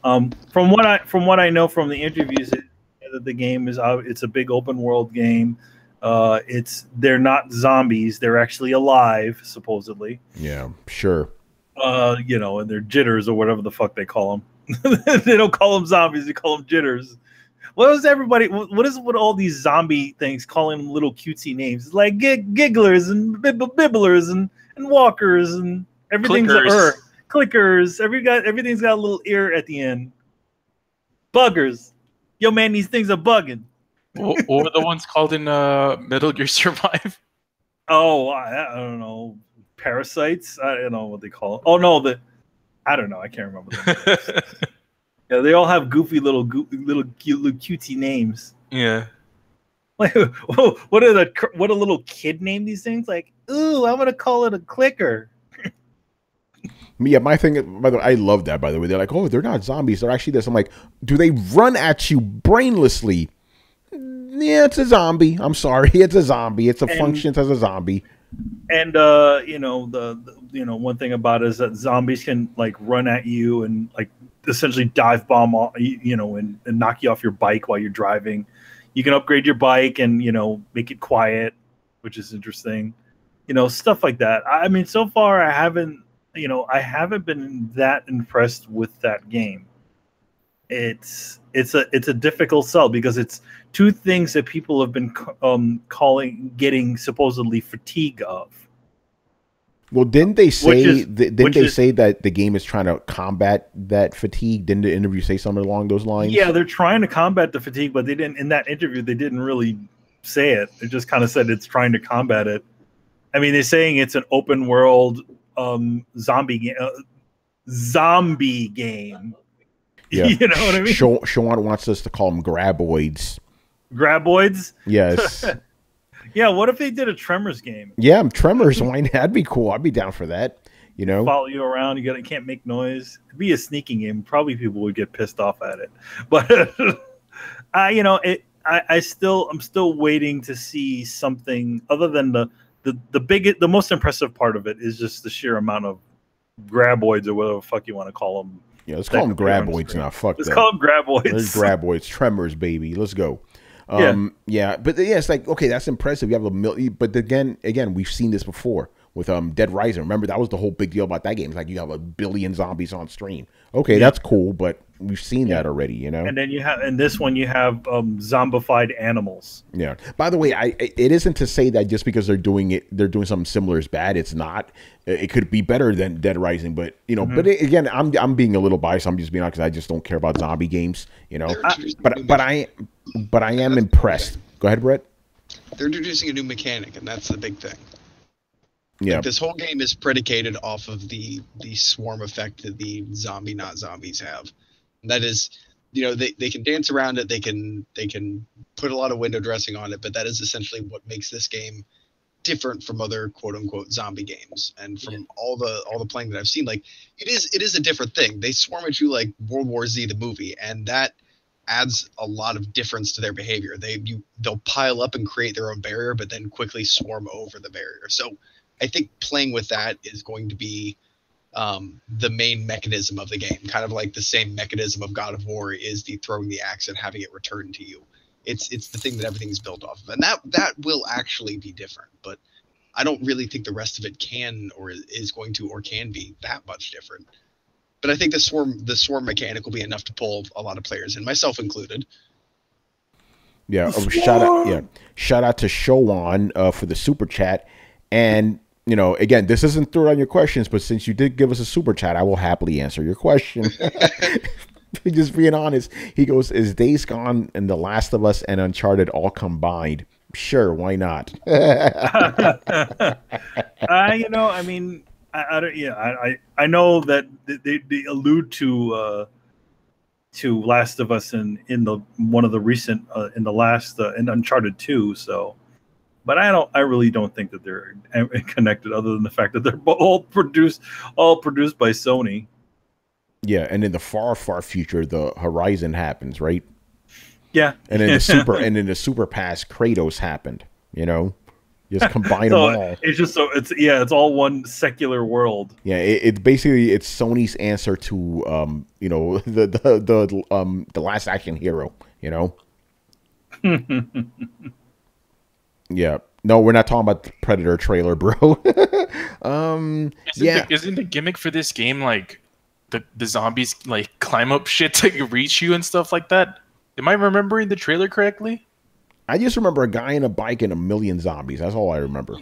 From what I know from the interviews, that the game is it's a big open world game. They're not zombies; they're actually alive, supposedly. Yeah, sure. And they're jitters or whatever the fuck they call them. They don't call them zombies; they call them jitters. What is everybody? What is with all these zombie things calling them little cutesy names? It's like gigglers and bibblers and walkers and everything's clickers. Everything's got a little ear at the end. Buggers. Yo, man, these things are bugging. What were the ones called in Metal Gear Survive? Oh, I don't know. Parasites? I don't know what they call it. Oh, no, I don't know. I can't remember. Yeah, they all have goofy little cutesy names. Yeah. Like, what a little kid name these things? Like, ooh, I'm gonna call it a clicker. Yeah, my thing. By the way, I love that. By the way, they're like, oh, they're not zombies. They're actually this. I'm like, do they run at you brainlessly? Yeah, it's a zombie. I'm sorry, it's a zombie. It functions as a zombie. And one thing about it is that zombies can like run at you and like essentially dive bomb, and knock you off your bike while you're driving. You can upgrade your bike and make it quiet, which is interesting. Stuff like that. I mean, so far I haven't been that impressed with that game. It's a difficult sell because it's two things that people have been getting supposedly fatigue of. Well, didn't they say say that the game is trying to combat that fatigue? Didn't the interview say something along those lines? Yeah, they're trying to combat the fatigue, but they didn't. In that interview, they didn't really say it. They just kind of said it's trying to combat it. I mean, they're saying it's an open world zombie game. Yeah. You know what I mean? Sean wants us to call them graboids. Graboids? Yes. Yeah, what if they did a Tremors game? Yeah, Tremors. That'd be cool. I'd be down for that. Follow you around. You can't make noise. It'd be a sneaking game. Probably people would get pissed off at it. But I'm still waiting to see something other than the most impressive part of it is just the sheer amount of graboids or whatever the fuck you want to call them. Yeah, let's call them graboids now. Fuck that. Let's call them graboids. There's graboids. Tremors, baby. Let's go. Yeah, but it's like, okay, that's impressive. You have a million, but again, we've seen this before with Dead Rising. Remember, that was the whole big deal about that game. It's like you have 1 billion zombies on stream. Okay, that's cool, but we've seen that already, you know. And then you have, in this one, you have zombified animals. Yeah. By the way, it isn't to say that just because they're doing something similar is bad. It's not. It could be better than Dead Rising, but you know. But again, I'm being a little biased. I'm just being honest because I just don't care about zombie games, you know. But I am impressed. Go ahead, Brett. They're introducing a new mechanic, and that's the big thing. Yeah. Like, this whole game is predicated off of the swarm effect that the zombie not zombies have. And that is, you know, they can dance around it, they can put a lot of window dressing on it, but that is essentially what makes this game different from other quote unquote zombie games. And from all the playing that I've seen, like it is a different thing. They swarm at you like World War Z the movie, and that adds a lot of difference to their behavior. They'll pile up and create their own barrier, but then quickly swarm over the barrier. So I think playing with that is going to be the main mechanism of the game, kind of like the same mechanism of God of War is the throwing the axe and having it returned to you. It's the thing that everything's built off of, and that will actually be different. But I don't really think the rest of it can or is going to or can be that much different. But I think the swarm mechanic will be enough to pull a lot of players in, myself included. Yeah, shout out to Showan for the super chat. And you know, again, this isn't through on your questions, but since you did give us a super chat, I will happily answer your question. Just being honest, he goes, "Is Days Gone and The Last of Us and Uncharted all combined?" Sure, why not? You know, I mean, I don't. Yeah, I know that they allude to Last of Us in the one of the recent in the last in Uncharted 2. So, but I really don't think that they're connected, other than the fact that they're all produced by Sony. Yeah, and in the far future, the Horizon happens, right? Yeah, and in the Super Pass, Kratos happened. You know, just combine them all. It's just it's all one secular world. Yeah, it's basically Sony's answer to you know, the Last Action Hero. You know. Yeah. No, we're not talking about the Predator trailer, bro. Isn't the gimmick for this game like the zombies like climb up shit to reach you and stuff like that? Am I remembering the trailer correctly? I just remember a guy in a bike and a million zombies. That's all I remember.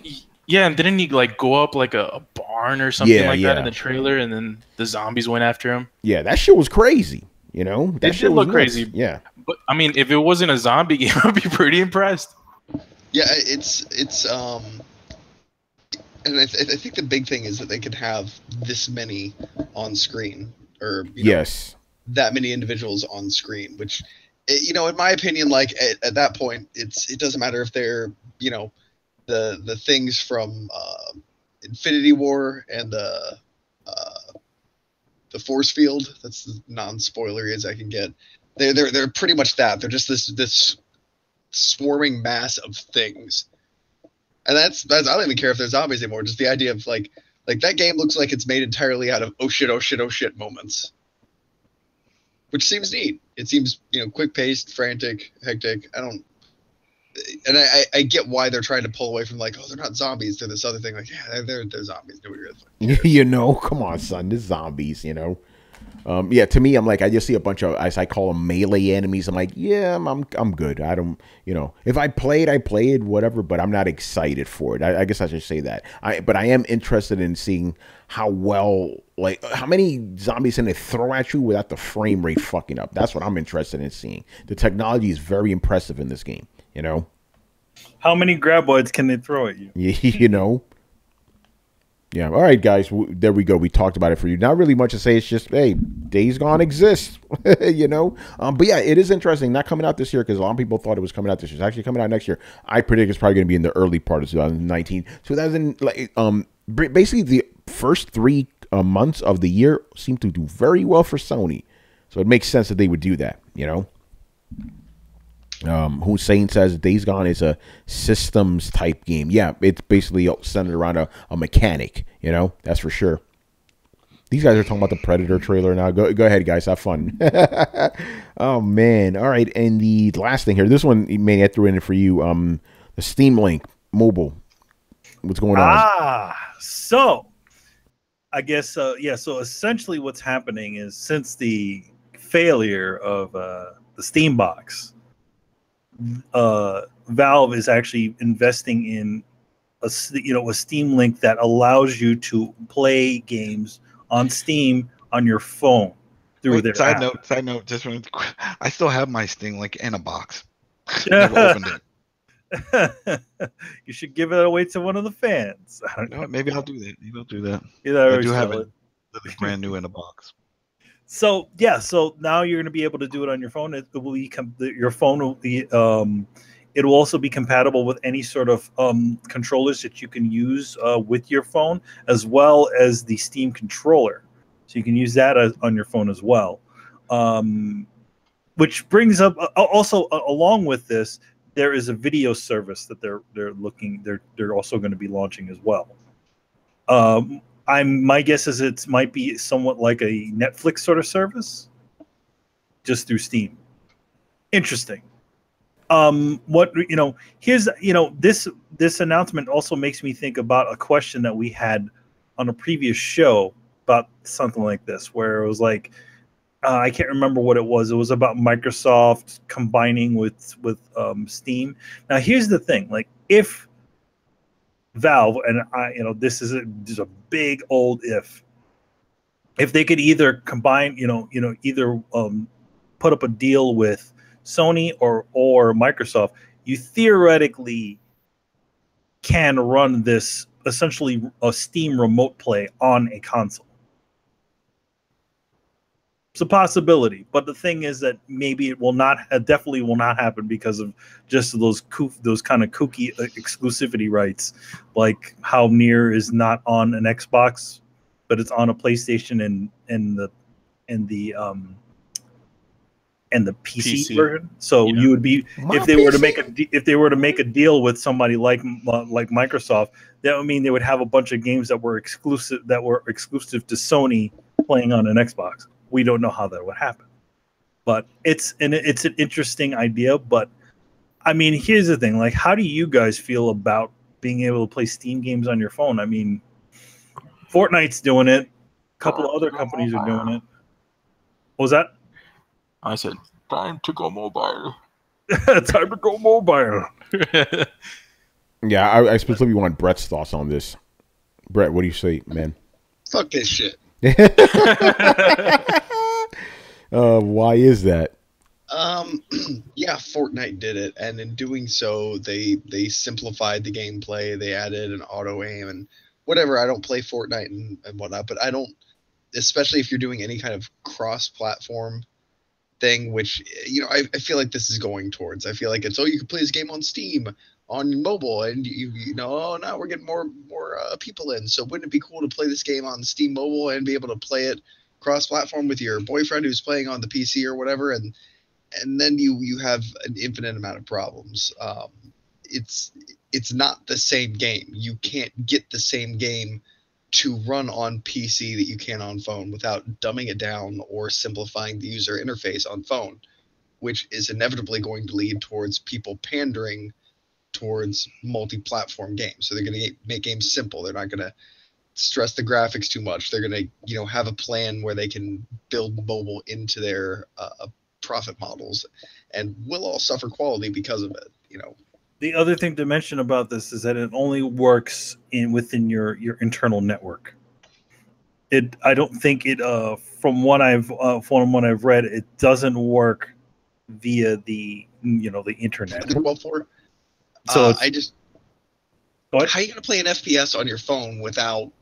Yeah, and didn't he like go up like a barn or something that in the trailer, and then the zombies went after him? Yeah, that shit was crazy. You know, that shit looked was crazy. Yeah, but I mean, if it wasn't a zombie game, I'd be pretty impressed. Yeah, it's and I think the big thing is that they could have this many on screen, or that many individuals on screen, which, you know, in my opinion, like at that point, it doesn't matter if they're, you know, the things from Infinity War and the force field. That's as non-spoilery as I can get. They're pretty much that. They're just this swarming mass of things. And that's I don't even care if there's zombies anymore. Just the idea of like that game looks like it's made entirely out of oh shit moments, which seems neat. It seems, you know, quick paced, frantic, hectic. I get why they're trying to pull away from like, oh, they're not zombies, they're this other thing. Like, yeah, they're zombies. Nobody really cares. You know, come on, son, they're zombies. You know. Yeah, to me, I'm like, I just see a bunch of, as I call them, melee enemies. I'm like, yeah, I'm good. I don't, you know, if I played, whatever, but I'm not excited for it. I guess I should say that. But I am interested in seeing how many zombies can they throw at you without the frame rate fucking up. That's what I'm interested in seeing. The technology is very impressive in this game, you know. How many graboids can they throw at you? You know. Yeah. All right, guys. There we go. We talked about it for you. Not really much to say. It's just, hey, Days Gone exists, you know. But yeah, it is interesting. Not coming out this year because a lot of people thought it was coming out this year. It's actually coming out next year. I predict it's probably going to be in the early part of 2019. Basically, the first 3 months of the year seem to do very well for Sony. So it makes sense that they would do that, you know. Hussein says Days Gone is a systems type game. Yeah, it's basically centered around a mechanic, you know, that's for sure. These guys are talking about the Predator trailer now. Go ahead, guys, have fun. Oh man. All right, and the last thing here, this one may I threw in for you. The Steam Link mobile. What's going on? So I guess so essentially what's happening is, since the failure of the Steam box, Valve is actually investing in a Steam Link that allows you to play games on Steam on your phone through their side app. note, just wanted to, I still have my Steam Link in a box. Never opened it. You should give it away to one of the fans. I don't know. Maybe I'll do that. I do have it brand new in a box. So yeah, so now you're going to be able to do it on your phone. It will be your phone will be. It will also be compatible with any sort of controllers that you can use with your phone, as well as the Steam controller. So you can use that on your phone as well. Which brings up also along with this, there is a video service that they're also going to be launching as well. My guess is it might be somewhat like a Netflix sort of service, just through Steam. Interesting. This announcement also makes me think about a question that we had on a previous show about something like this, where it was like, I can't remember what it was. It was about Microsoft combining with Steam. Now, here's the thing: like, if Valve and this is a big old if they could either combine, either put up a deal with Sony or Microsoft, you theoretically can run this essentially a Steam remote play on a console. It's a possibility, but the thing is that maybe it will not, definitely will not happen because of just those kind of kooky exclusivity rights, like how Nier is not on an Xbox, but it's on a PlayStation and the PC version. So you would be, if they were to make a deal with somebody like Microsoft, that would mean they would have a bunch of games that were exclusive to Sony playing on an Xbox. We don't know how that would happen, but it's an interesting idea. But I mean, here's the thing: like, how do you guys feel about being able to play Steam games on your phone? I mean, Fortnite's doing it. A couple of other companies are doing it. What was that? I said, time to go mobile. Time to go mobile. Yeah, I specifically want Brett's thoughts on this. Brett, what do you say, man? Fuck this shit. Why is that? Yeah, Fortnite did it, and in doing so, they simplified the gameplay. They added an auto aim and whatever. I don't play Fortnite and whatnot, but I don't, especially if you're doing any kind of cross-platform thing, which I feel like this is going towards. I feel like it's you can play this game on Steam, on mobile, and now we're getting more people in. So wouldn't it be cool to play this game on Steam mobile and be able to play it cross-platform with your boyfriend who's playing on the PC or whatever, and then you have an infinite amount of problems. It's not the same game. You can't get the same game to run on PC that you can on phone without dumbing it down or simplifying the user interface on phone, which is inevitably going to lead towards people pandering towards multi-platform games. So they're going to make games simple. They're not going to stress the graphics too much. They're going to have a plan where they can build mobile into their profit models, and we'll all suffer quality because of it. The other thing to mention about this is that it only works within your internal network. I don't think it from what I've read, it doesn't work via the the internet. Well, for so how are you going to play an FPS on your phone without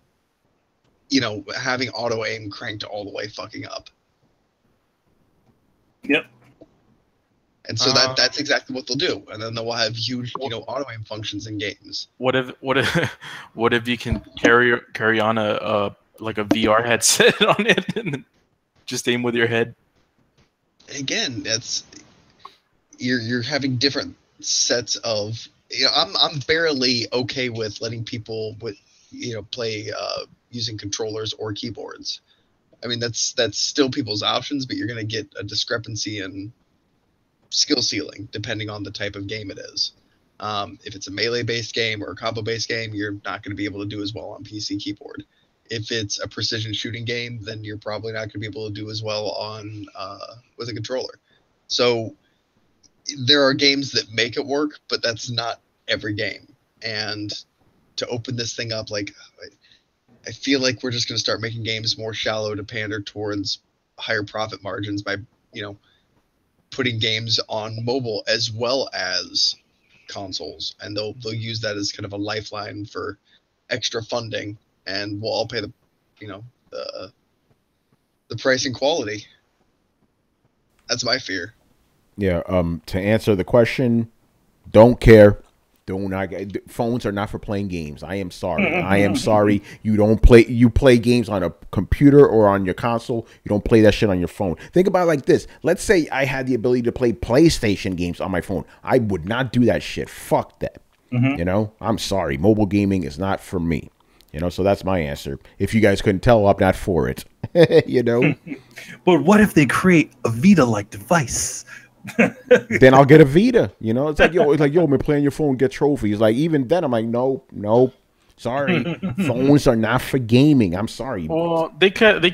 having auto aim cranked all the way fucking up? Yep. And so that's exactly what they'll do, and then they'll have huge, auto aim functions in games. What if you can carry on a VR headset on it and just aim with your head? Again, that's you're having different sets of. I'm barely okay with letting people play using controllers or keyboards. I mean, that's still people's options, but you're going to get a discrepancy in skill ceiling depending on the type of game it is. If it's a melee based game or a combo based game, you're not going to be able to do as well on PC keyboard. if it's a precision shooting game, then you're probably not going to be able to do as well on with a controller. So there are games that make it work, but that's not every game. And to open this thing up, like, I feel like we're just going to start making games more shallow to pander towards higher profit margins by, you know, putting games on mobile as well as consoles, and they'll use that as kind of a lifeline for extra funding, and we'll all pay the, you know, the price and quality. That's my fear. Yeah. To answer the question, don't care. Phones are not for playing games. I am sorry. I am sorry. You don't play. You play games on a computer or on your console. You don't play that shit on your phone. Think about it like this. Let's say I had the ability to play PlayStation games on my phone. I would not do that shit. Fuck that. You know. I'm sorry. Mobile gaming is not for me. You know. So that's my answer. If you guys couldn't tell, I'm not for it. You know. But what if they create a Vita-like device? Then I'll get a Vita. You know, it's like yo, man, play on your phone, get trophies. Like even then, I'm like, nope, sorry, phones are not for gaming. I'm sorry. Well, they could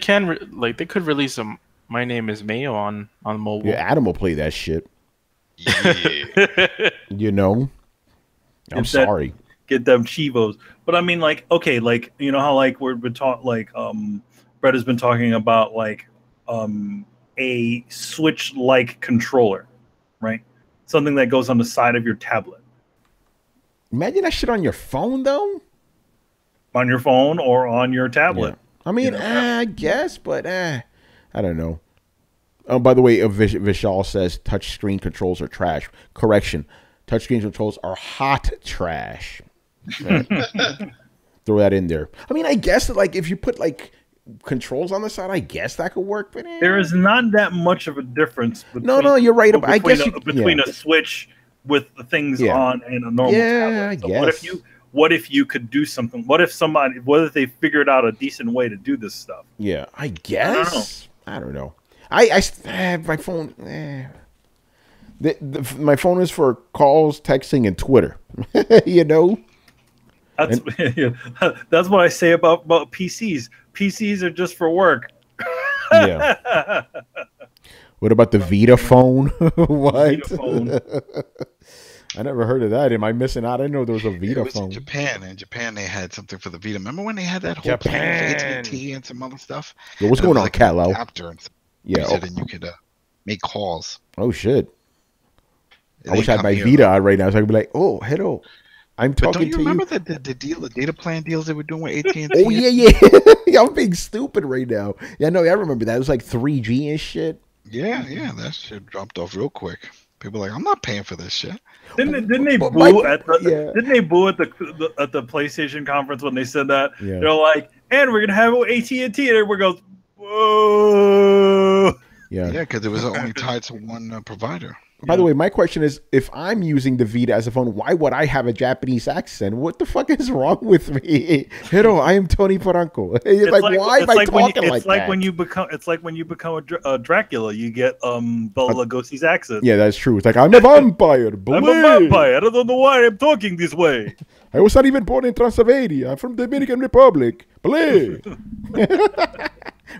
release a My Name Is Mayo on mobile. Yeah, Adam will play that shit. Yeah. You know, I'm sorry. Get them Chivos. But I mean, like, okay, like, you know how like we've been taught, like, Brett has been talking about like a Switch-like controller, right? Something that goes on the side of your tablet. Imagine that shit on your phone, though. On your phone or on your tablet. Yeah. I mean, I guess, but I don't know. Oh, by the way, Vishal says touchscreen controls are trash. Correction. Touchscreen controls are hot trash. Throw that in there. I mean, I guess that, like, if you put, like, controls on the side, I guess that could work, but there is not that much of a difference between, no, you're right. I guess between a Switch with the things on and a normal tablet. I guess. What if you could do something? What if they figured out a decent way to do this stuff? Yeah, I guess. I don't know. I my phone. My phone is for calls, texting, and Twitter. You know. That's what I say about PCs. PCs are just for work. Yeah. What about the Vita phone? What? Vita phone. I never heard of that. Am I missing out? I didn't know there was a Vita phone. In Japan. In Japan, they had something for the Vita. Remember when they had that whole plan for AT&T and some other stuff? Yo, what's going on, Catlow? Yeah. And you could make calls. Oh, shit. I wish I had my Vita on right now, so I could be like, oh, hello. I'm talking to you. Don't you remember the data plan deals they were doing with AT&T? Oh, yeah. Yeah, I'm being stupid right now. Yeah, no, I remember that. It was like 3G and shit. Yeah, that shit dropped off real quick. People are like, I'm not paying for this shit. Didn't they boo at the PlayStation conference when they said that? Yeah. They're like, and we're gonna have AT&T, and everyone goes, whoa. Yeah, because it was only tied to one provider. By the way, my question is, if I'm using the Vita as a phone, why would I have a Japanese accent? What the fuck is wrong with me? Hello, I am Tony Franco. Why am I talking like that? It's like when you become a Dracula, you get Bela Lugosi's accent. Yeah, that's true. It's like, I'm a vampire. I'm a vampire. I don't know why I'm talking this way. I was not even born in Transylvania. I'm from the Dominican Republic. Believe.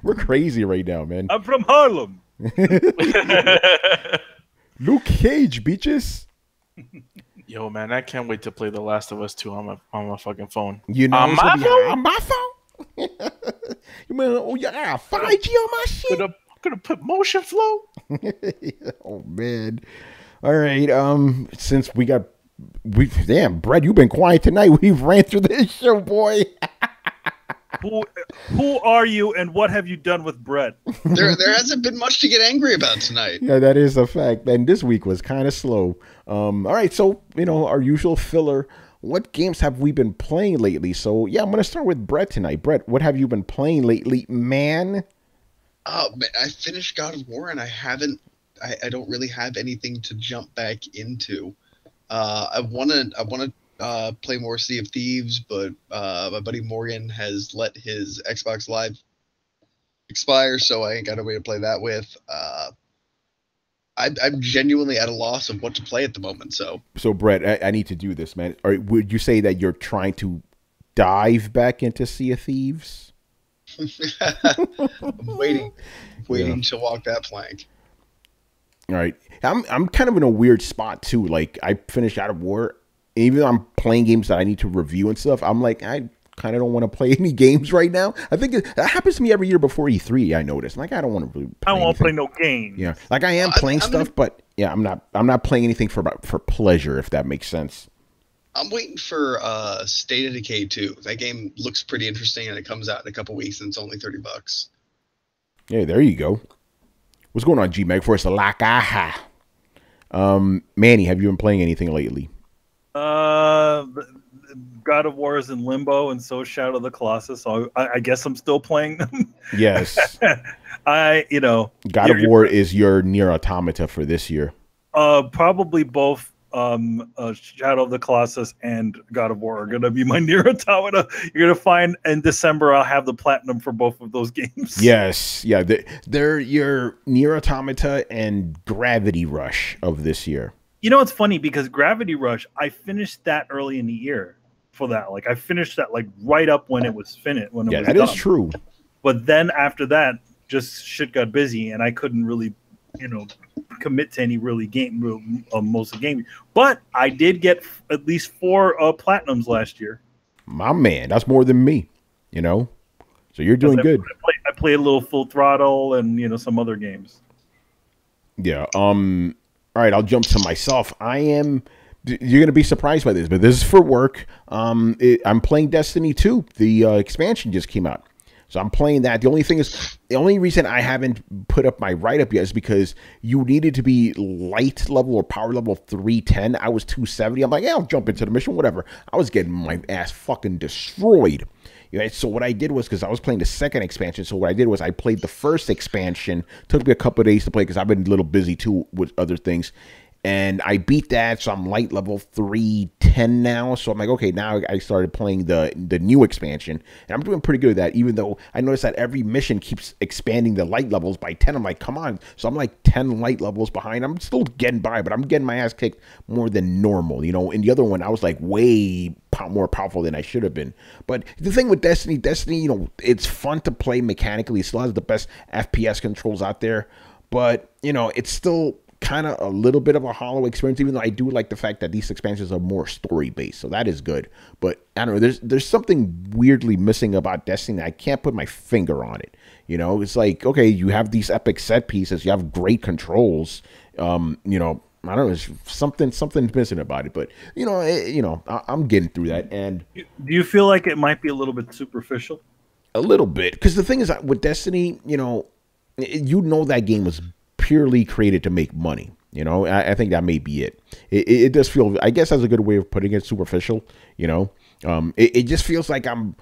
We're crazy right now, man. I'm from Harlem. Luke Cage, bitches. Yo, man, I can't wait to play The Last of Us 2 on my fucking phone. You know, on my phone. You mean, oh yeah, 5G on my shit. Gonna put motion flow. Oh man. All right. Since damn, Brett, you've been quiet tonight. We've ran through this show, boy. Who are you and what have you done with Brett? There hasn't been much to get angry about tonight. Yeah, that is a fact. And this week was kind of slow. All right, so, our usual filler. What games have we been playing lately? So, yeah, I'm going to start with Brett tonight. Brett, what have you been playing lately, man? Oh, man, I finished God of War, and I don't really have anything to jump back into. I want to play more Sea of Thieves, but my buddy Morgan has let his Xbox Live expire, so I ain't got a way to play that with. I'm genuinely at a loss of what to play at the moment. So Brett, I need to do this, man. Or would you say that you're trying to dive back into Sea of Thieves? waiting to walk that plank. All right, I'm kind of in a weird spot too. Like I finished Out of War, even though I'm playing games that I need to review and stuff. I'm like I kind of don't want to play any games right now. I think that happens to me every year before E3. I notice. Like I don't want to really. I don't want to play no games. Yeah, like I am playing stuff, but yeah, I'm not playing anything for pleasure, if that makes sense. I'm waiting for State of Decay 2. That game looks pretty interesting, and it comes out in a couple weeks, and it's only $30. Yeah, there you go. What's going on, G-Meg? For us, like aha. Manny, have you been playing anything lately? God of War is in limbo, and so Shadow of the Colossus. So I guess I'm still playing them. Yes. God of War is your Nier Automata for this year. Probably both. Shadow of the Colossus and God of War are going to be my Nier Automata. You're going to find in December I'll have the platinum for both of those games. Yes. Yeah. They're your Nier Automata and Gravity Rush of this year. You know, it's funny because Gravity Rush, I finished that early in the year for that. Like I finished that like right up when it was finished. Yeah, that is true. But then after that, just shit got busy and I couldn't really, commit to any really most of the game. But I did get at least 4 platinums last year. My man, that's more than me. So you're doing good. I played a little Full Throttle and some other games. Yeah. All right, I'll jump to myself. You're gonna be surprised by this, but this is for work. I'm playing Destiny 2. The expansion just came out. So I'm playing that. The only reason I haven't put up my write-up yet is because you needed to be light level or power level 310. I was 270. I'm like, yeah, I'll jump into the mission, whatever. I was getting my ass fucking destroyed. So what I did was, because I was playing the second expansion, so what I did was I played the first expansion. Took me a couple of days to play because I've been a little busy too with other things. And I beat that, so I'm light level 310 now. So I'm like, okay, now I started playing the new expansion. And I'm doing pretty good at that, even though I noticed that every mission keeps expanding the light levels by 10. I'm like, come on. So I'm like 10 light levels behind. I'm still getting by, but I'm getting my ass kicked more than normal. In the other one, I was like way more powerful than I should have been. But the thing with Destiny, it's fun to play mechanically. It still has the best FPS controls out there. But, it's still kind of a little bit of a hollow experience, even though I do like the fact that these expansions are more story based, so that is good. But I don't know, there's something weirdly missing about Destiny. I can't put my finger on it. It's like, okay, you have these epic set pieces, you have great controls. I don't know, there's something's missing about it. But I'm getting through that. And do you feel like it might be a little bit superficial? A little bit, because the thing is with Destiny, that game was purely created to make money. I think that may be it. It does feel, I guess that's a good way of putting it, superficial. It just feels like I'm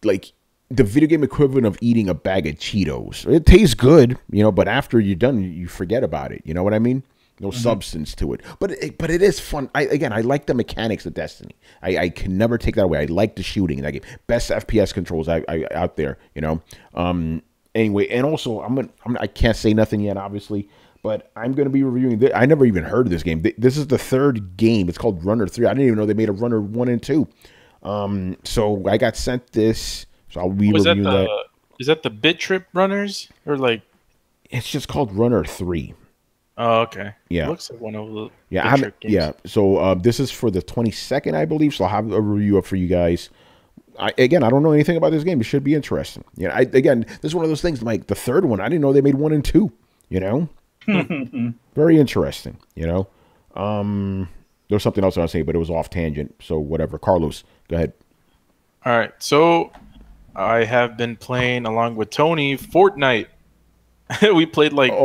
like the video game equivalent of eating a bag of Cheetos. It tastes good, but after you're done, you forget about it. You know what I mean? No substance to it. But it is fun. I like the mechanics of Destiny. I can never take that away. I like the shooting in that game. Best FPS controls out there. Anyway, and also I can't say nothing yet, obviously, but I'm going to be reviewing this. I never even heard of this game. This is the third game. It's called Runner 3. I didn't even know they made a Runner 1 and 2. So I got sent this, so I'll be reviewing that. Is that the Bit Trip runners or like? It's just called Runner 3. Oh, okay. Yeah, it looks like one of the games. Yeah. So this is for the 22nd, I believe. So I'll have a review up for you guys. I don't know anything about this game. It should be interesting. This is one of those things. Like the third one, I didn't know they made 1 and 2. Very interesting. There's something else I was saying, but it was off tangent. So whatever. Carlos, go ahead. All right. So I have been playing along with Tony Fortnite. We played like 2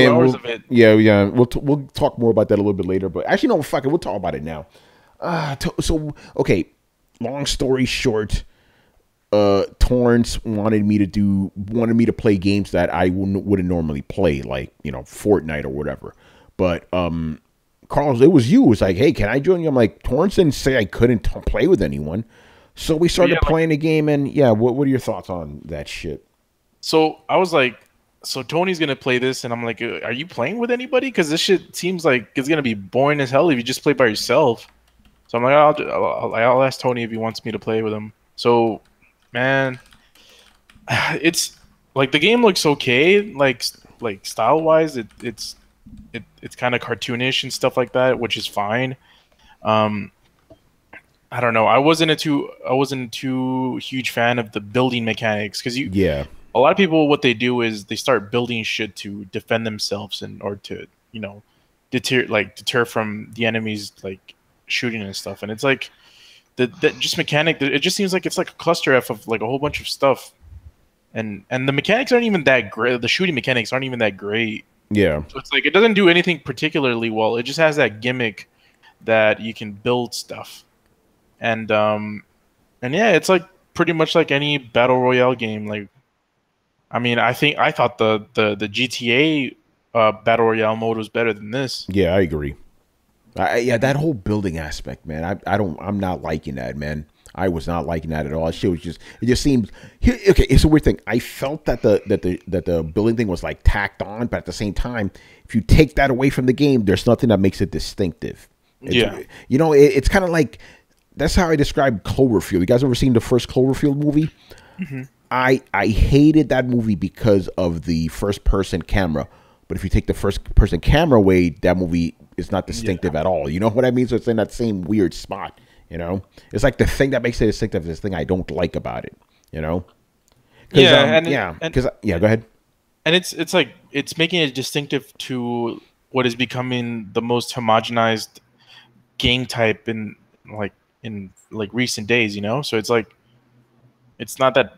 hours of it. Yeah. We'll talk more about that a little bit later. But actually, no, fuck it. We'll talk about it now. Okay. Long story short, Torrance wanted me to play games that I wouldn't normally play, like Fortnite or whatever. But Carlos, it was you. It was like, hey, can I join you? I'm like, Torrance didn't say I couldn't play with anyone. So we started playing a game, and what are your thoughts on that shit? So I was like, so Tony's gonna play this, and I'm like, are you playing with anybody? Because this shit seems like it's gonna be boring as hell if you just play by yourself. So I'm like, I'll ask Tony if he wants me to play with him. So, man, It's like the game looks okay, like style wise, it's kind of cartoonish and stuff like that, which is fine. I don't know. I wasn't a too huge fan of the building mechanics because Yeah. a lot of people, what they do is they start building shit to defend themselves and or to deter from the enemies like shooting and stuff. And it's like that just mechanic. It just seems like it's like a cluster F of like a whole bunch of stuff. And the mechanics aren't even that great. The shooting mechanics aren't even that great. Yeah. So it's like it doesn't do anything particularly well. It just has that gimmick that you can build stuff. And yeah, it's like pretty much like any battle royale game. Like, I mean, I thought the GTA battle royale mode was better than this. Yeah, I agree. Yeah, that whole building aspect, man. I'm not liking that, man. I was not liking that at all. It just seemed okay. It's a weird thing. I felt that the building thing was like tacked on, but at the same time, if you take that away from the game, there's nothing that makes it distinctive. It's kind of like. That's how I describe Cloverfield. You guys ever seen the first Cloverfield movie? Mm-hmm. I hated that movie because of the first person camera. But if you take the first person camera away, that movie is not distinctive at all. You know what I mean? So it's in that same weird spot. You know, it's like the thing that makes it distinctive is this thing I don't like about it. You know? Go ahead. And it's like it's making it distinctive to what is becoming the most homogenized game type in recent days, you know. So it's like it's not that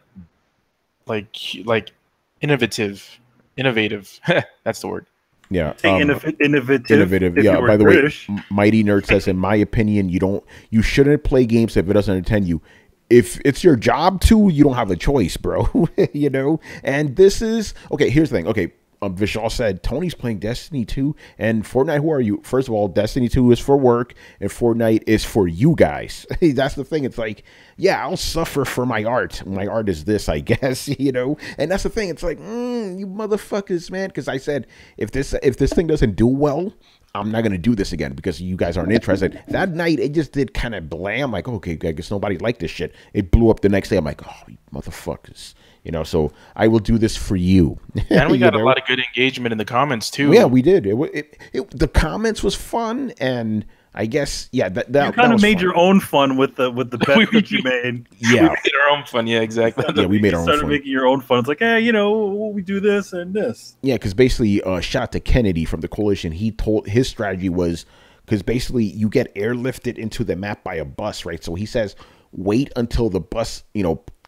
like innovative. That's the word. Yeah, innovative. Yeah. By the British. way, Mighty Nerd says, in my opinion, you shouldn't play games if it doesn't entertain you. If it's your job to, you don't have a choice, bro. You know. And this is okay. Here's the thing. Okay. Vishal said Tony's playing Destiny 2 and Fortnite. Who are you? First of all, Destiny 2 is for work and Fortnite is for you guys. That's the thing. It's like, yeah, I'll suffer for my art. My art is this, I guess, you know. And that's the thing. It's like, you motherfuckers, man. Because I said, if this thing doesn't do well, I'm not gonna do this again because you guys aren't interested. That night, it just did kind of blam. I'm like, okay, I guess nobody liked this shit. It blew up the next day. I'm like, oh, you motherfuckers. You know, so I will do this for you. And we got a lot of good engagement in the comments too. Yeah, we did. The comments was fun, and I guess that you kind of made your own fun with the bet that you made. Yeah, we made our own fun. Yeah, exactly. Yeah, we made our own fun. Started making your own fun. It's like, we do this and this. Yeah, because basically, shout out to Kennedy from the Coalition. He told his strategy was because basically you get airlifted into the map by a bus, right? So he says, wait until the bus,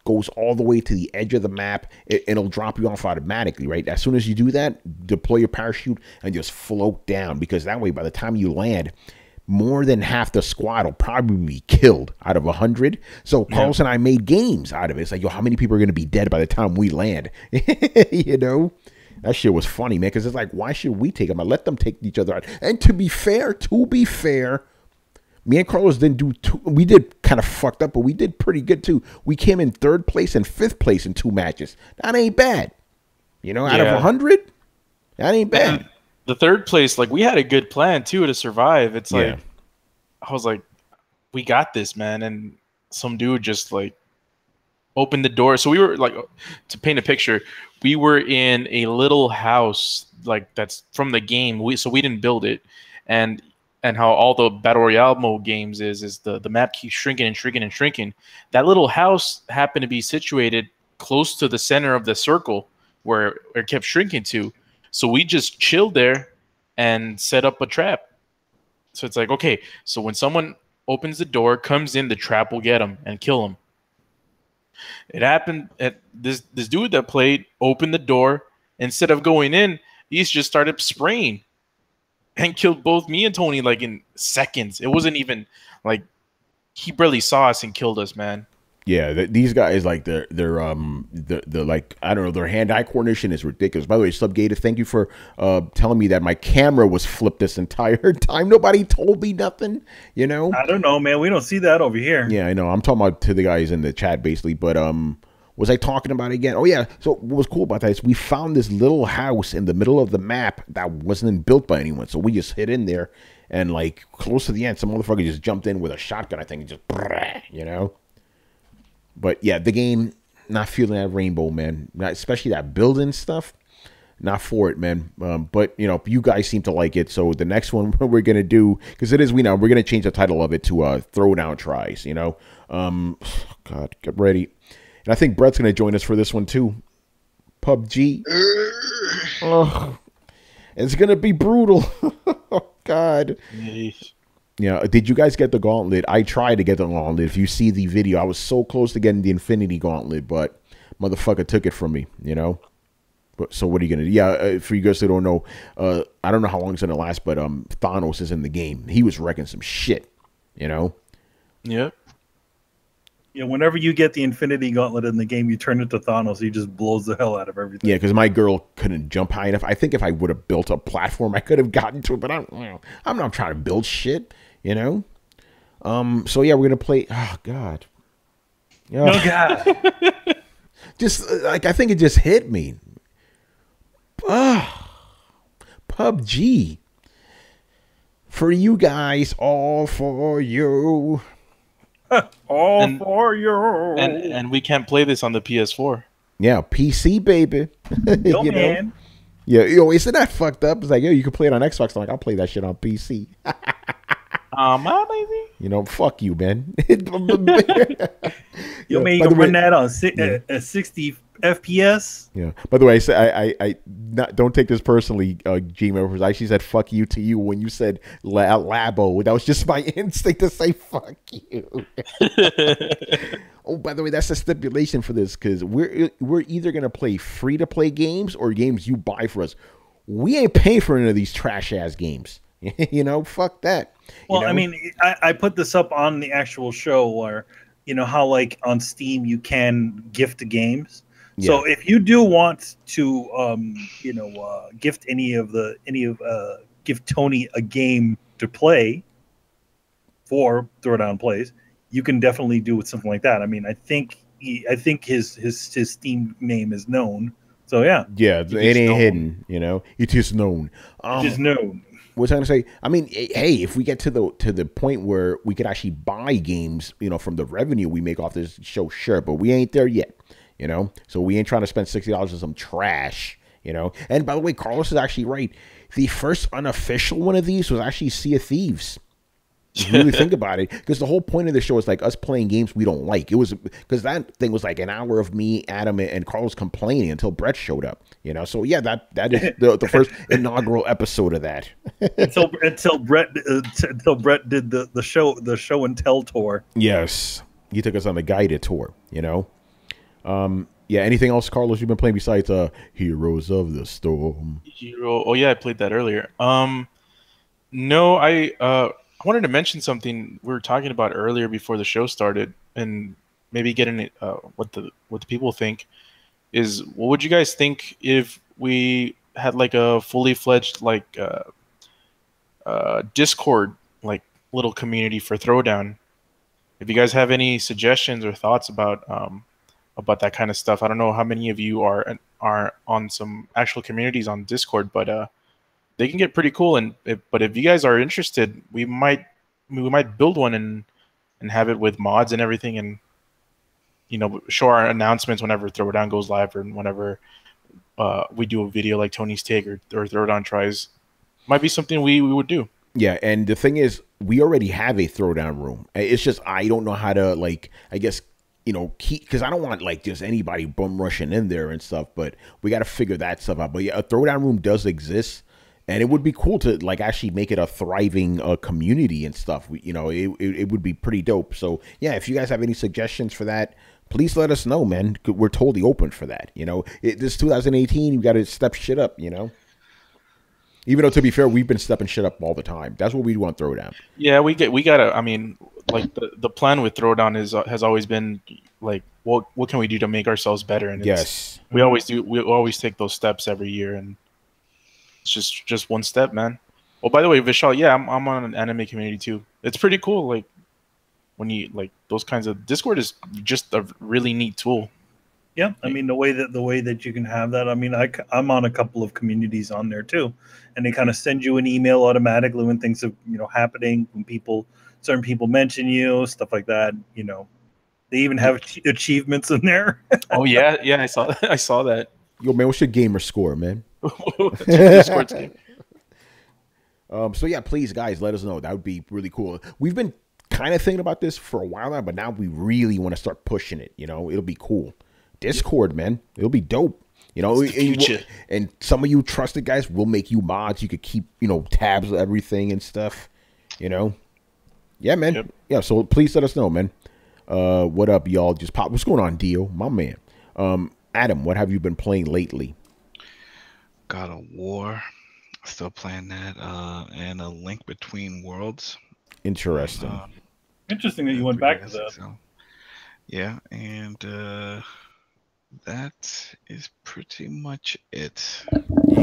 goes all the way to the edge of the map, it'll drop you off automatically, right? As soon as you do that, deploy your parachute and just float down, because that way, by the time you land, more than half the squad will probably be killed out of 100. So Carlos and I made games out of it. It's like, how many people are going to be dead by the time we land? That shit was funny, man, because it's like, why should we take them? I let them take each other out. And to be fair, me and Carlos didn't do too. We did kind of fucked up, but we did pretty good too. We came in 3rd place and 5th place in 2 matches. That ain't bad. Out of 100, that ain't bad. And the 3rd place, like, we had a good plan too to survive. It's like, I was like, we got this, man. And some dude just like opened the door. So we were like, to paint a picture, we were in a little house like that's from the game. So we didn't build it, and how all the Battle Royale mode games is the map keeps shrinking and shrinking and shrinking. That little house happened to be situated close to the center of the circle where it kept shrinking to. So we just chilled there and set up a trap. So it's like, okay, so when someone opens the door, comes in, the trap will get them and kill them. It happened at this dude that played opened the door. Instead of going in, he's just started spraying. And killed both me and Tony like in seconds. It wasn't even like he barely saw us and killed us, man. Yeah, these guys like they're like, I don't know, their hand-eye coordination is ridiculous. By the way, Subgated, thank you for telling me that my camera was flipped this entire time. Nobody told me nothing. I don't know, man. We don't see that over here. Yeah, I know. I'm talking about to the guys in the chat basically, but was I talking about it again? Oh, yeah. So what was cool about that is we found this little house in the middle of the map that wasn't built by anyone. So we just hid in there, and like close to the end, some motherfucker just jumped in with a shotgun, I think, and just, But yeah, the game, not feeling that rainbow, man. Not, especially that building stuff. Not for it, man. But you know, you guys seem to like it. So the next one we're gonna do, because it is we're gonna change the title of it to Throwdown Tries. You know, God, get ready. And I think Brett's gonna join us for this one too. PUBG. Oh, it's gonna be brutal. Oh, God. Yeah, did you guys get the gauntlet? I tried to get the gauntlet. If you see the video, I was so close to getting the Infinity Gauntlet, but motherfucker took it from me, you know? But, so what are you going to do? Yeah, for you guys that don't know, I don't know how long it's going to last, but Thanos is in the game. He was wrecking some shit, you know? Yeah. Yeah, whenever you get the Infinity Gauntlet in the game, you turn into Thanos. He just blows the hell out of everything. Yeah, because my girl couldn't jump high enough. I think if I would have built a platform, I could have gotten to it, but I'm not trying to build shit, you know? So, yeah, we're going to play... Oh, God. Oh, God. Just, like, I think it just hit me. PUBG. For you guys, all for you. All for you. And we can't play this on the PS4. Yeah, PC, baby. Yo, man. Know? Yeah, yo, isn't that fucked up? It's like, yo, you can play it on Xbox. I'm like, I'll play that shit on PC. Baby. You know, fuck you, man. Yo, man, you can run that on 60 FPS. Yeah. By the way, I don't take this personally, Gmail, because I actually said fuck you to you when you said Labo. That was just my instinct to say fuck you. Oh, by the way, that's a stipulation for this, because we're either gonna play free to play games or games you buy for us. We ain't paying for any of these trash ass games. You know, fuck that. Well, you know? I mean, I put this up on the actual show where, you know, how like on Steam you can gift games. Yeah. So if you do want to, gift gift Tony a game to play for Throwdown Plays, you can definitely do it, something like that. I mean, I think his Steam name is known. So yeah, it ain't hidden. You know, it is known. It is known. What's I gonna say? I mean, hey, if we get to the point where we could actually buy games, you know, from the revenue we make off this show, sure, but we ain't there yet, you know. So we ain't trying to spend $60 on some trash, you know. And by the way, Carlos is actually right. The first unofficial one of these was actually Sea of Thieves. Really think about it, because the whole point of the show is like us playing games we don't like. It was because that thing was like an hour of me, Adam, and Carlos complaining until Brett showed up. You know, so yeah, that is the first inaugural episode of that. until Brett did the show and tell tour. Yes, he took us on a guided tour. You know, yeah. Anything else, Carlos? You've been playing besides Heroes of the Storm? Oh yeah, I played that earlier. No, I wanted to mention something we were talking about earlier before the show started, and maybe getting what the people think is, what would you guys think if we had like a fully fledged like Discord like little community for Throwdown? If you guys have any suggestions or thoughts about that kind of stuff, I don't know how many of you are on some actual communities on Discord, but they can get pretty cool. But if you guys are interested, we might build one and have it with mods and everything, and you know, show our announcements whenever Throwdown goes live, or whenever we do a video like Tony's Take or Throwdown Tries. Might be something we would do. Yeah, and the thing is, we already have a Throwdown room. It's just I don't know how to, like, I guess, you know, because I don't want like just anybody bum rushing in there and stuff. But we got to figure that stuff out. But yeah, a Throwdown room does exist. And it would be cool to like actually make it a thriving community and stuff. You know, it would be pretty dope. So yeah, if you guys have any suggestions for that, please let us know, man. We're totally open for that. You know, this 2018, you got to step shit up. You know, even though to be fair, we've been stepping shit up all the time. That's what we want Throwdown. Yeah, we gotta. I mean, like the plan with Throwdown has always been like, what can we do to make ourselves better? And yes, we always do. We always take those steps every year, and it's just one step, man. Well, by the way, Vishal, yeah, I'm on an anime community too. It's pretty cool. Like when you like those kinds of Discord is just a really neat tool. Yeah, I mean the way that you can have that. I mean, I'm on a couple of communities on there too, and they kind of send you an email automatically when things are happening, when certain people mention you, stuff like that. You know, They even have achievements in there. Oh yeah, I saw that. I saw that. Yo, man, what's your gamer score, man? Sports game. So yeah, please, guys, let us know. That would be really cool. We've been kind of thinking about this for a while now, but now we really want to start pushing it. You know, it'll be cool. Discord, man, it'll be dope. You know, and some of you trusted guys will make you mods. You could keep, you know, tabs of everything and stuff. You know, yeah, man. Yep. Yeah. So please let us know, man. What up, y'all? Just pop. What's going on, Dio? My man. Adam, what have you been playing lately? God of War. Still playing that, and A Link Between Worlds. Interesting. Interesting that you went back to that. So, yeah, and that is pretty much it.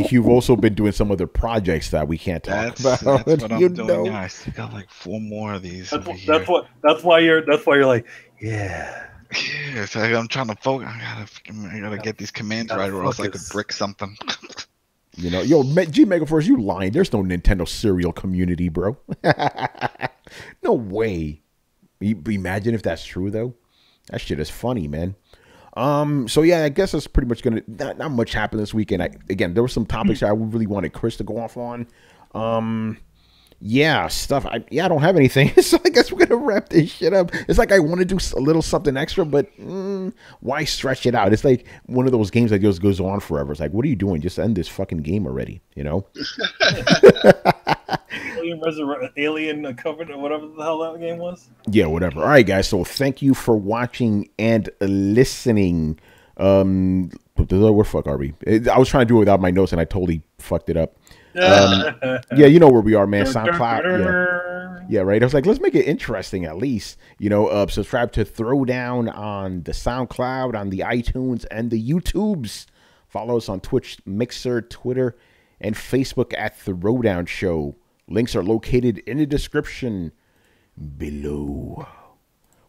You've also been doing some other projects that we can't talk about. That's what I'm doing. Yeah, I still got like 4 more of these. That's why you're like, yeah. Yeah, so I'm trying to focus. I gotta get these commands right, or else I could brick something. You know, yo, G Megaforce, you lying. There's no Nintendo serial community, bro. No way. Imagine if that's true, though. That shit is funny, man. So yeah, I guess that's pretty much gonna. Not much happened this weekend. Again, there were some topics that I really wanted Chris to go off on. Yeah, stuff. I don't have anything. So I guess we're gonna wrap this shit up. It's like I want to do a little something extra, but why stretch it out? It's like one of those games that just goes on forever. It's like, what are you doing? Just end this fucking game already, you know? Alien Covenant, or whatever the hell that game was. Yeah, whatever. All right, guys. So thank you for watching and listening. Where fuck are we? I was trying to do it without my notes, and I totally fucked it up. Yeah, you know where we are, man. SoundCloud. Yeah, right. I was like, let's make it interesting at least. You know, subscribe to Throwdown on the SoundCloud, on the iTunes, and the YouTubes. Follow us on Twitch, Mixer, Twitter, and Facebook at Throwdown Show. Links are located in the description below.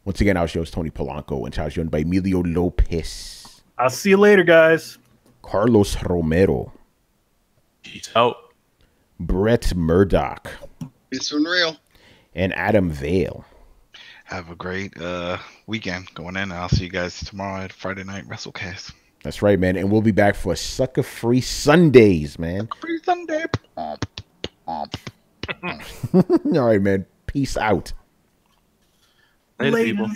Once again, our show is Tony Polanco, and I was joined by Emilio Lopez. I'll see you later, guys. Carlos Romero. Peace out. Brett Murdoch. It's unreal. And Adam Vale. Have a great weekend going in. I'll see you guys tomorrow at Friday Night WrestleCast. That's right, man. And we'll be back for Sucker Free Sundays, man. Free Sunday. All right, man. Peace out. Later, people.